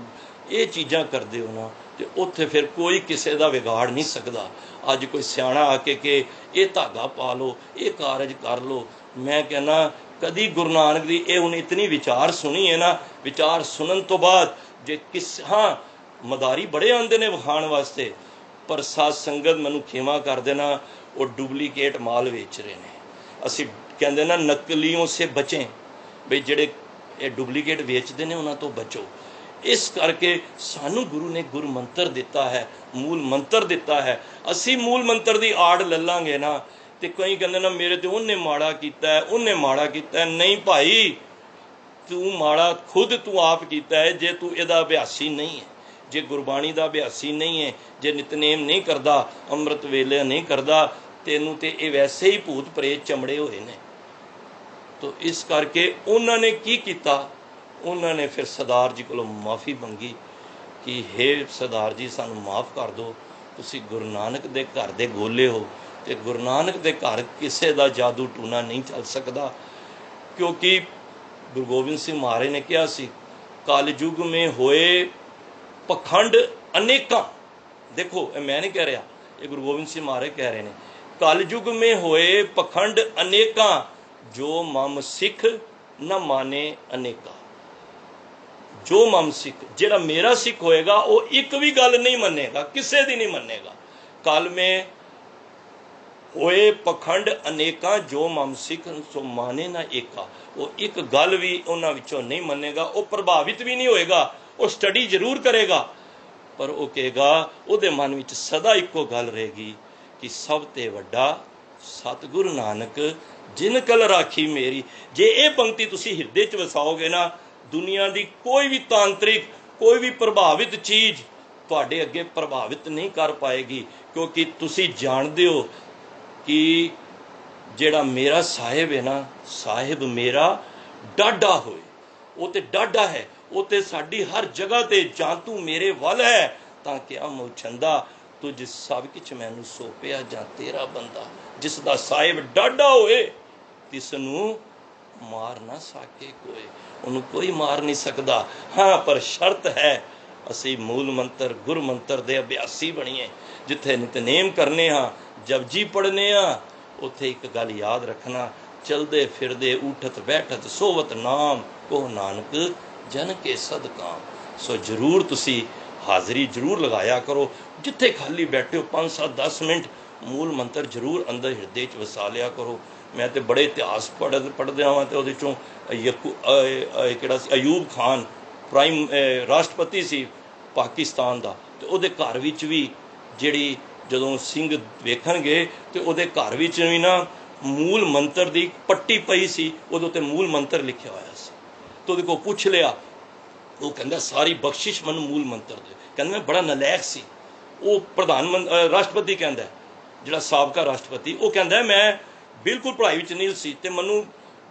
ਇਹ ਚੀਜ਼ਾਂ ਕਰਦੇ ਹੋ ਨਾ, ਤੇ ਉੱਥੇ ਫਿਰ ਕੋਈ ਕਿਸੇ ਦਾ ਵਿਗਾੜ ਨਹੀਂ ਸਕਦਾ। ਅੱਜ ਕੋਈ ਸਿਆਣਾ ਆ ਕੇ ਕਿ ਇਹ ਧਾਗਾ ਪਾ ਲਓ, ਇਹ ਕਾਰਜ ਕਰ ਲਓ, ਮੈਂ ਕਹਿੰਦਾ ਕਦੀ ਗੁਰੂ ਨਾਨਕ ਦੀ ਇਹ ਹੁਣ ਇਤਨੀ ਵਿਚਾਰ ਸੁਣੀ ਹੈ ਨਾ, ਵਿਚਾਰ ਸੁਣਨ ਤੋਂ ਬਾਅਦ ਜੇ ਹਾਂ ਮਦਾਰੀ ਬੜੇ ਆਉਂਦੇ ਨੇ ਵਿਖਾਉਣ ਵਾਸਤੇ, ਪਰ ਸਾਧ ਸੰਗਤ ਮੈਨੂੰ ਖਿਮਾ ਕਰ ਦੇਣਾ, ਉਹ ਡੁਪਲੀਕੇਟ ਮਾਲ ਵੇਚ ਰਹੇ ਨੇ। ਅਸੀਂ ਕਹਿੰਦੇ ਨਾ ਨਕਲੀਓਂ ਸੇ ਬਚੇ, ਬਈ ਜਿਹੜੇ ਇਹ ਡੁਪਲੀਕੇਟ ਵੇਚਦੇ ਨੇ ਉਹਨਾਂ ਤੋਂ ਬਚੋ। ਇਸ ਕਰਕੇ ਸਾਨੂੰ ਗੁਰੂ ਨੇ ਗੁਰ ਮੰਤਰ ਦਿੱਤਾ ਹੈ, ਮੂਲ ਮੰਤਰ ਦਿੱਤਾ ਹੈ। ਅਸੀਂ ਮੂਲ ਮੰਤਰ ਦੀ ਆੜ ਲੈ ਲਾਂਗੇ ਨਾ, ਤੇ ਕਈ ਕਹਿੰਦੇ ਨਾ ਮੇਰੇ ਤੇ ਉਹਨੇ ਮਾੜਾ ਕੀਤਾ, ਉਹਨੇ ਮਾੜਾ ਕੀਤਾ। ਨਹੀਂ ਭਾਈ, ਤੂੰ ਮਾੜਾ ਖੁਦ ਤੂੰ ਆਪ ਕੀਤਾ ਹੈ। ਜੇ ਤੂੰ ਇਹਦਾ ਅਭਿਆਸੀ ਨਹੀਂ ਹੈ, ਜੇ ਗੁਰਬਾਣੀ ਦਾ ਅਭਿਆਸੀ ਨਹੀਂ ਹੈ, ਜੇ ਨਿਤਨੇਮ ਨਹੀਂ ਕਰਦਾ, ਅੰਮ੍ਰਿਤ ਵੇਲੇ ਨਹੀਂ ਕਰਦਾ, ਤੈਨੂੰ ਤੇ ਇਹ ਵੈਸੇ ਹੀ ਭੂਤ ਪ੍ਰੇਤ ਚਮੜੇ ਹੋਏ ਨੇ। ਤੋ ਇਸ ਕਰਕੇ ਉਹਨਾਂ ਨੇ ਕੀ ਕੀਤਾ? ਉਹਨਾਂ ਨੇ ਫਿਰ ਸਰਦਾਰ ਜੀ ਕੋਲੋਂ ਮਾਫੀ ਮੰਗੀ ਕਿ ਹੇ ਸਰਦਾਰ ਜੀ ਸਾਨੂੰ ਮਾਫ ਕਰ ਦਿਓ, ਤੁਸੀਂ ਗੁਰੂ ਨਾਨਕ ਦੇ ਘਰ ਦੇ ਗੋਲੇ ਹੋ, ਤੇ ਗੁਰੂ ਨਾਨਕ ਦੇ ਘਰ ਕਿਸੇ ਦਾ ਜਾਦੂ ਟੂਣਾ ਨਹੀਂ ਚੱਲ ਸਕਦਾ। ਕਿਉਂਕਿ ਗੁਰੂ ਗੋਬਿੰਦ ਸਿੰਘ ਮਹਾਰਾਜ ਨੇ ਕਿਹਾ ਸੀ ਕਲਯੁਗ ਮੇਂ ਹੋਏ ਪਖੰਡ ਅਨੇਕਾਂ। ਦੇਖੋ ਇਹ ਮੈਂ ਨਹੀਂ ਕਹਿ ਰਿਹਾ, ਇਹ ਗੁਰੂ ਗੋਬਿੰਦ ਸਿੰਘ ਮਹਾਰਾਜ ਕਹਿ ਰਹੇ ਨੇ, ਕਲਯੁਗ ਮੇਂ ਹੋਏ ਪਖੰਡ ਅਨੇਕਾਂ, ਜੋ ਮਮ ਸਿੱਖ ਨਾ ਮਾਨੇ ਅਨੇਕਾਂ। ਜੋ ਮਮ ਸਿੱਖ, ਜਿਹੜਾ ਮੇਰਾ ਸਿੱਖ ਹੋਏਗਾ ਉਹ ਇੱਕ ਵੀ ਗੱਲ ਨਹੀਂ ਮੰਨੇਗਾ, ਕਿਸੇ ਦੀ ਨਹੀਂ ਮੰਨੇਗਾ। ਕਲ ਮੇਂ ਹੋਏ ਪਖੰਡ ਅਨੇਕਾਂ, ਜੋ ਮਮ ਸਿੱਖ ਸੋ ਮਾਨੇ ਨਾ ਏਕਾ। ਉਹ ਇੱਕ ਗੱਲ ਵੀ ਉਹਨਾਂ ਵਿੱਚੋਂ ਨਹੀਂ ਮੰਨੇਗਾ, ਉਹ ਪ੍ਰਭਾਵਿਤ ਵੀ ਨਹੀਂ ਹੋਏਗਾ, ਉਹ ਸਟੱਡੀ ਜ਼ਰੂਰ ਕਰੇਗਾ, ਪਰ ਉਹ ਕਹੇਗਾ, ਉਹਦੇ ਮਨ ਵਿੱਚ ਸਦਾ ਇੱਕੋ ਗੱਲ ਰਹੇਗੀ ਕਿ ਸਭ ਤੇ ਵੱਡਾ ਸਤਿਗੁਰੂ ਨਾਨਕ ਜਿਨ ਕਲ ਰਾਖੀ ਮੇਰੀ। ਜੇ ਇਹ ਪੰਕਤੀ ਤੁਸੀਂ ਹਿਰਦੇ 'ਚ ਵਸਾਓਗੇ ਨਾ, ਦੁਨੀਆ ਦੀ ਕੋਈ ਵੀ ਤਾਂਤਰਿਕ, ਕੋਈ ਵੀ ਪ੍ਰਭਾਵਿਤ ਚੀਜ਼ ਤੁਹਾਡੇ ਅੱਗੇ ਪ੍ਰਭਾਵਿਤ ਨਹੀਂ ਕਰ ਪਾਏਗੀ। ਕਿਉਂਕਿ ਤੁਸੀਂ ਜਾਣਦੇ ਹੋ ਕਿ ਜਿਹੜਾ ਮੇਰਾ ਸਾਹਿਬ ਹੈ ਨਾ, ਸਾਹਿਬ ਮੇਰਾ ਡਾਢਾ ਹੋਏ, ਉਹ ਤੇ ਡਾਢਾ ਹੈ, ਉਹ ਤੇ ਸਾਡੀ ਹਰ ਜਗ੍ਹਾ ਤੇ, ਜਾਂ ਤੂੰ ਮੇਰੇ ਵੱਲ ਹੈ ਤਾਂ ਕਿਆ ਮੋਛੰਦਾ, ਤੁਝ ਸਭ ਕਿਛ ਮੈਨੂੰ ਸੌਪਿਆ ਜਾਂ ਤੇਰਾ ਬੰਦਾ। ਜਿਸ ਦਾ ਸਾਹਿਬ ਡਾਢਾ ਹੋਏ ਤਿਸ ਨੂੰ ਮਾਰ ਨਾ ਸਕੇ ਕੋਈ, ਉਹਨੂੰ ਕੋਈ ਮਾਰ ਨਹੀਂ ਸਕਦਾ। ਹਾਂ, ਪਰ ਸ਼ਰਤ ਹੈ ਅਸੀਂ ਮੂਲ ਮੰਤਰ ਗੁਰ ਮੰਤਰ ਦੇ ਅਭਿਆਸੀ ਬਣੀਏ। ਜਿੱਥੇ ਨਿਤਨੇਮ ਕਰਨੇ ਹਾਂ, ਜਪਜੀ ਪੜ੍ਹਨੇ ਆ, ਉੱਥੇ ਇੱਕ ਗੱਲ ਯਾਦ ਰੱਖਣਾ, ਚਲਦੇ ਫਿਰਦੇ ਉਠਤ ਬੈਠਤ ਸੋਵਤ ਨਾਮ, ਕੋ ਨਾਨਕ ਜਨ ਕੇ ਸਦਕਾਮ। ਸੋ ਜ਼ਰੂਰ ਤੁਸੀਂ ਹਾਜ਼ਰੀ ਜ਼ਰੂਰ ਲਗਾਇਆ ਕਰੋ। ਜਿੱਥੇ ਖਾਲੀ ਬੈਠੇ ਹੋ 5 7 10 ਮਿੰਟ ਮੂਲ ਮੰਤਰ ਜ਼ਰੂਰ ਅੰਦਰ ਹਿਰਦੇ 'ਚ ਵਸਾ ਲਿਆ ਕਰੋ। ਮੈਂ ਤੇ ਬੜੇ ਇਤਿਹਾਸ ਪੜ੍ਹਦਿਆ ਹਾਂ, ਤੇ ਉਹਦੇ 'ਚੋਂ ਕਿਹੜਾ ਸੀ, ਅਯੂਬ ਖਾਨ ਪ੍ਰਾਈਮ ਰਾਸ਼ਟਰਪਤੀ ਸੀ ਪਾਕਿਸਤਾਨ ਦਾ, ਤੇ ਉਹਦੇ ਘਰ ਵਿੱਚ ਵੀ ਜਿਹੜੀ ਜਦੋਂ ਸਿੰਘ ਵੇਖਣਗੇ ਤੇ ਉਹਦੇ ਘਰ ਵਿੱਚ ਵੀ ਨਾ ਮੂਲ ਮੰਤਰ ਦੀ ਪੱਟੀ ਪਈ ਸੀ, ਉਹਦੇ ਉੱਤੇ ਮੂਲ ਮੰਤਰ ਲਿਖਿਆ ਹੋਇਆ ਸੀ। ਤੇ ਉਹਦੇ ਕੋਲ ਪੁੱਛ ਲਿਆ, ਉਹ ਕਹਿੰਦਾ ਸਾਰੀ ਬਖਸ਼ਿਸ਼ ਮੈਨੂੰ ਮੂਲ ਮੰਤਰ ਦੇ। ਕਹਿੰਦਾ ਮੈਂ ਬੜਾ ਨਲਾਇਕ ਸੀ। ਉਹ ਰਾਸ਼ਟਰਪਤੀ ਕਹਿੰਦਾ, ਜਿਹੜਾ ਸਾਬਕਾ ਰਾਸ਼ਟਰਪਤੀ, ਉਹ ਕਹਿੰਦਾ ਮੈਂ ਬਿਲਕੁਲ ਪੜ੍ਹਾਈ ਵਿੱਚ ਨਹੀਂ ਸੀ, ਤੇ ਮੈਨੂੰ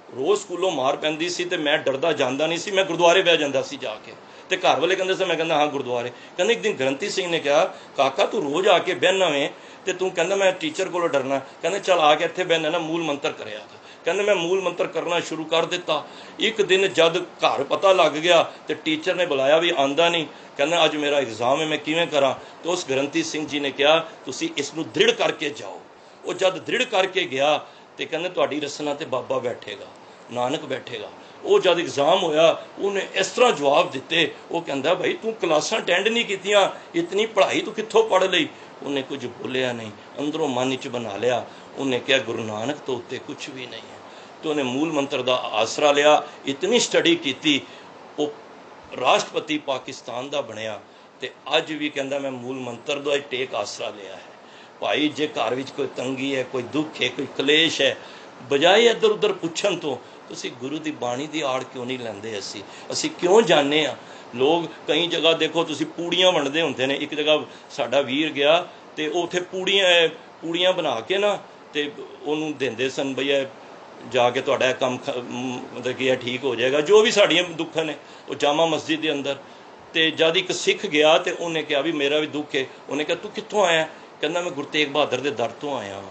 ਰੋਜ਼ ਸਕੂਲੋਂ ਮਾਰ ਪੈਂਦੀ ਸੀ, ਤੇ ਮੈਂ ਡਰਦਾ ਜਾਂਦਾ ਨਹੀਂ ਸੀ, ਮੈਂ ਗੁਰਦੁਆਰੇ ਬਹਿ ਜਾਂਦਾ ਸੀ ਜਾ ਕੇ। ਤੇ ਘਰ ਵਾਲੇ ਕਹਿੰਦੇ ਸੀ, ਮੈਂ ਕਹਿੰਦਾ ਹਾਂ ਗੁਰਦੁਆਰੇ। ਕਹਿੰਦੇ ਇੱਕ ਦਿਨ ਗ੍ਰੰਥੀ ਸਿੰਘ ਨੇ ਕਿਹਾ, ਕਾਕਾ ਤੂੰ ਰੋਜ਼ ਆ ਕੇ ਬਹਿਨਾ ਵੇਂ, ਤੇ ਤੂੰ ਕਹਿੰਦਾ ਮੈਂ ਟੀਚਰ ਕੋਲੋਂ ਡਰਨਾ। ਕਹਿੰਦੇ ਚੱਲ ਆ ਕੇ ਇੱਥੇ ਬਹਿਨਾ ਨਾ, ਮੂਲ ਮੰਤਰ ਕਰਿਆ। ਕਹਿੰਦੇ ਮੈਂ ਮੂਲ ਮੰਤਰ ਕਰਨਾ ਸ਼ੁਰੂ ਕਰ ਦਿੱਤਾ। ਇੱਕ ਦਿਨ ਜਦ ਘਰ ਪਤਾ ਲੱਗ ਗਿਆ ਤੇ ਟੀਚਰ ਨੇ ਬੁਲਾਇਆ ਵੀ ਆਂਦਾ ਨਹੀਂ, ਕਹਿੰਦਾ ਅੱਜ ਮੇਰਾ ਐਗਜ਼ਾਮ ਹੈ, ਮੈਂ ਕਿਵੇਂ ਕਰਾਂ? ਤੇ ਉਸ ਗ੍ਰੰਥੀ ਸਿੰਘ ਜੀ ਨੇ ਕਿਹਾ ਤੁਸੀਂ ਇਸ ਨੂੰ ਦ੍ਰਿੜ ਕਰਕੇ ਜਾਓ। ਉਹ ਜਦ ਦ੍ਰਿੜ ਕਰਕੇ ਗਿਆ ਤੇ ਕਹਿੰਦੇ ਤੁਹਾਡੀ ਰਸਨਾ ਤੇ ਬਾਬਾ ਬੈਠੇਗਾ। ਨਾਨਕ ਬੈਠੇਗਾ। ਉਹ ਜਦ ਐਗਜ਼ਾਮ ਹੋਇਆ ਉਹਨੇ ਇਸ ਤਰ੍ਹਾਂ ਜਵਾਬ ਦਿੱਤੇ, ਉਹ ਕਹਿੰਦਾ ਭਾਈ ਤੂੰ ਕਲਾਸਾਂ ਅਟੈਂਡ ਨਹੀਂ ਕੀਤੀਆਂ, ਇਤਨੀ ਪੜ੍ਹਾਈ ਤੂੰ ਕਿੱਥੋਂ ਪੜ੍ਹ ਲਈ? ਉਹਨੇ ਕੁਝ ਬੋਲਿਆ ਨਹੀਂ, ਅੰਦਰੋਂ ਮਨ ਵਿੱਚ ਬਣਾ ਲਿਆ। ਉਹਨੇ ਕਿਹਾ ਗੁਰੂ ਨਾਨਕ ਤੋਂ ਉੱਤੇ ਕੁਛ ਵੀ ਨਹੀਂ ਹੈ। ਤੇ ਉਹਨੇ ਮੂਲ ਮੰਤਰ ਦਾ ਆਸਰਾ ਲਿਆ, ਇਤਨੀ ਸਟੱਡੀ ਕੀਤੀ, ਉਹ ਰਾਸ਼ਟਰਪਤੀ ਪਾਕਿਸਤਾਨ ਦਾ ਬਣਿਆ। ਤੇ ਅੱਜ ਵੀ ਕਹਿੰਦਾ ਮੈਂ ਮੂਲ ਮੰਤਰ ਦਾ ਹੀ ਟੇਕ ਆਸਰਾ ਲਿਆ ਹੈ। ਭਾਈ ਜੇ ਘਰ ਵਿੱਚ ਕੋਈ ਤੰਗੀ ਹੈ, ਕੋਈ ਦੁੱਖ ਹੈ, ਕੋਈ ਕਲੇਸ਼ ਹੈ, ਬਜਾਏ ਇੱਧਰ ਉੱਧਰ ਪੁੱਛਣ ਤੋਂ ਤੁਸੀਂ ਗੁਰੂ ਦੀ ਬਾਣੀ ਦੀ ਆੜ ਕਿਉਂ ਨਹੀਂ ਲੈਂਦੇ? ਅਸੀਂ ਕਿਉਂ ਜਾਂਦੇ ਹਾਂ? ਲੋਕ ਕਈ ਜਗ੍ਹਾ ਦੇਖੋ ਤੁਸੀਂ ਪੂੜੀਆਂ ਵੰਡਦੇ ਹੁੰਦੇ ਨੇ। ਇੱਕ ਜਗ੍ਹਾ ਸਾਡਾ ਵੀਰ ਗਿਆ ਤੇ ਉਹ ਉੱਥੇ ਪੂੜੀਆਂ ਬਣਾ ਕੇ ਨਾ ਤੇ ਉਹਨੂੰ ਦਿੰਦੇ ਸਨ, ਬਈ ਇਹ ਜਾ ਕੇ ਤੁਹਾਡਾ ਇਹ ਕੰਮ ਮਤਲਬ ਕਿ ਇਹ ਠੀਕ ਹੋ ਜਾਏਗਾ, ਜੋ ਵੀ ਸਾਡੀਆਂ ਦੁੱਖ ਨੇ। ਉਹ ਜਾਮਾ ਮਸਜਿਦ ਦੇ ਅੰਦਰ ਤੇ ਜਦ ਇੱਕ ਸਿੱਖ ਗਿਆ ਤੇ ਉਹਨੇ ਕਿਹਾ ਵੀ ਮੇਰਾ ਵੀ ਦੁੱਖ ਹੈ। ਉਹਨੇ ਕਿਹਾ ਤੂੰ ਕਿੱਥੋਂ ਆਇਆ? ਕਹਿੰਦਾ ਮੈਂ ਗੁਰੂ ਤੇਗ ਬਹਾਦਰ ਦੇ ਦਰ ਤੋਂ ਆਇਆ ਹਾਂ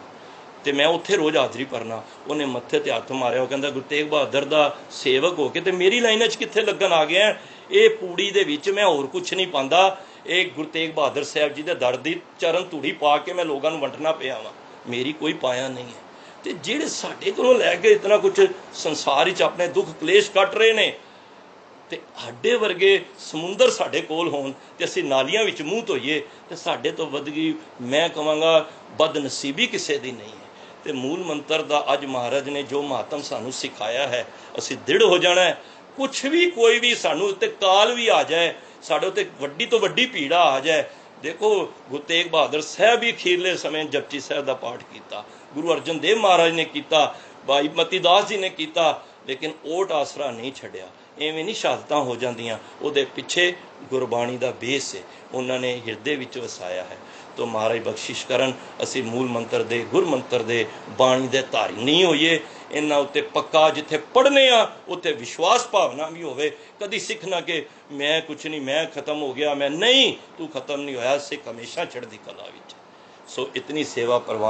ਤੇ ਮੈਂ ਉੱਥੇ ਰੋਜ਼ ਹਾਜ਼ਰੀ ਭਰਨਾ। ਉਹਨੇ ਮੱਥੇ ਤੇ ਹੱਥ ਮਾਰਿਆ, ਉਹ ਕਹਿੰਦਾ ਗੁਰੂ ਤੇਗ ਬਹਾਦਰ ਦਾ ਸੇਵਕ ਹੋ ਕੇ ਤੇ ਮੇਰੀ ਲਾਈਨਾਂ 'ਚ ਕਿੱਥੇ ਲੱਗਣ ਆ ਗਿਆ? ਇਹ ਪੂੜੀ ਦੇ ਵਿੱਚ ਮੈਂ ਹੋਰ ਕੁਛ ਨਹੀਂ ਪਾਉਂਦਾ, ਇਹ ਗੁਰੂ ਤੇਗ ਬਹਾਦਰ ਸਾਹਿਬ ਜੀ ਦੇ ਦਰ ਦੀ ਚਰਨ ਧੂੜੀ ਪਾ ਕੇ ਮੈਂ ਲੋਕਾਂ ਨੂੰ ਵੰਡਣਾ ਪਿਆ ਵਾਂ, ਮੇਰੀ ਕੋਈ ਪਾਇਆ ਨਹੀਂ ਹੈ। ਤੇ ਜਿਹੜੇ ਸਾਡੇ ਕੋਲੋਂ ਲੈ ਕੇ ਇਤਨਾ ਕੁਛ ਸੰਸਾਰ ਵਿੱਚ ਆਪਣੇ ਦੁੱਖ ਕਲੇਸ਼ ਕੱਟ ਰਹੇ ਨੇ, ਤੇ ਸਾਡੇ ਵਰਗੇ ਸਮੁੰਦਰ ਸਾਡੇ ਕੋਲ ਹੋਣ ਤੇ ਅਸੀਂ ਨਾਲੀਆਂ ਵਿੱਚ ਮੂੰਹ ਧੋਈਏ, ਤੇ ਸਾਡੇ ਤੋਂ ਵੱਧਗੀ ਮੈਂ ਕਹਾਂਗਾ ਬਦਨਸੀਬੀ ਕਿਸੇ ਦੀ ਨਹੀਂ ਹੈ। ਤੇ ਮੂਲ ਮੰਤਰ ਦਾ ਅੱਜ ਮਹਾਰਾਜ ਨੇ ਜੋ ਮਾਤਮ ਸਾਨੂੰ ਸਿਖਾਇਆ ਹੈ, ਅਸੀਂ ਦ੍ਰਿੜ ਹੋ ਜਾਣਾ ਹੈ। ਕੁਛ ਵੀ ਕੋਈ ਵੀ ਸਾਨੂੰ ਉੱਤੇ ਕਾਲ ਵੀ ਆ ਜਾਏ, ਸਾਡੇ ਉੱਤੇ ਵੱਡੀ ਤੋਂ ਵੱਡੀ ਪੀੜਾ ਆ ਜਾਏ। ਦੇਖੋ ਗੁਰੂ ਤੇਗ ਬਹਾਦਰ ਸਾਹਿਬ ਵੀ ਅਖੀਰਲੇ ਸਮੇਂ ਜਪਜੀ ਸਾਹਿਬ ਦਾ ਪਾਠ ਕੀਤਾ, ਗੁਰੂ ਅਰਜਨ ਦੇਵ ਮਹਾਰਾਜ ਨੇ ਕੀਤਾ, ਭਾਈ ਮਤੀ ਦਾਸ ਜੀ ਨੇ ਕੀਤਾ, ਲੇਕਿਨ ਓਟ ਆਸਰਾ ਨਹੀਂ ਛੱਡਿਆ। ਐਵੇਂ ਨਹੀਂ ਸ਼ਹਾਦਤਾਂ ਹੋ ਜਾਂਦੀਆਂ, ਉਹਦੇ ਪਿੱਛੇ ਗੁਰਬਾਣੀ ਦਾ ਬੇਸ ਹੈ, ਉਹਨਾਂ ਨੇ ਹਿਰਦੇ ਵਿੱਚ ਵਸਾਇਆ ਹੈ। ਤੋ ਮਹਾਰਾਜ ਬਖਸ਼ਿਸ਼ ਕਰਨ ਅਸੀਂ ਮੂਲ ਮੰਤਰ ਦੇ ਗੁਰ ਮੰਤਰ ਦੇ ਬਾਣੀ ਦੇ ਧਾਰੀ ਨਹੀਂ ਹੋਈਏ। ਇਹਨਾਂ ਉੱਤੇ ਪੱਕਾ ਜਿੱਥੇ ਪੜ੍ਹਨੇ ਆ ਉੱਥੇ ਵਿਸ਼ਵਾਸ ਭਾਵਨਾ ਵੀ ਹੋਵੇ। ਕਦੀ ਸਿੱਖ ਨਾ ਕਿ ਮੈਂ ਕੁਛ ਨਹੀਂ, ਮੈਂ ਖਤਮ ਹੋ ਗਿਆ, ਮੈਂ ਨਹੀਂ, ਤੂੰ ਖਤਮ ਨਹੀਂ ਹੋਇਆ। ਸਿੱਖ ਹਮੇਸ਼ਾ ਚੜ੍ਹਦੀ ਕਲਾ ਵਿੱਚ। ਸੋ ਇਤਨੀ ਸੇਵਾ ਪ੍ਰਵਾਨ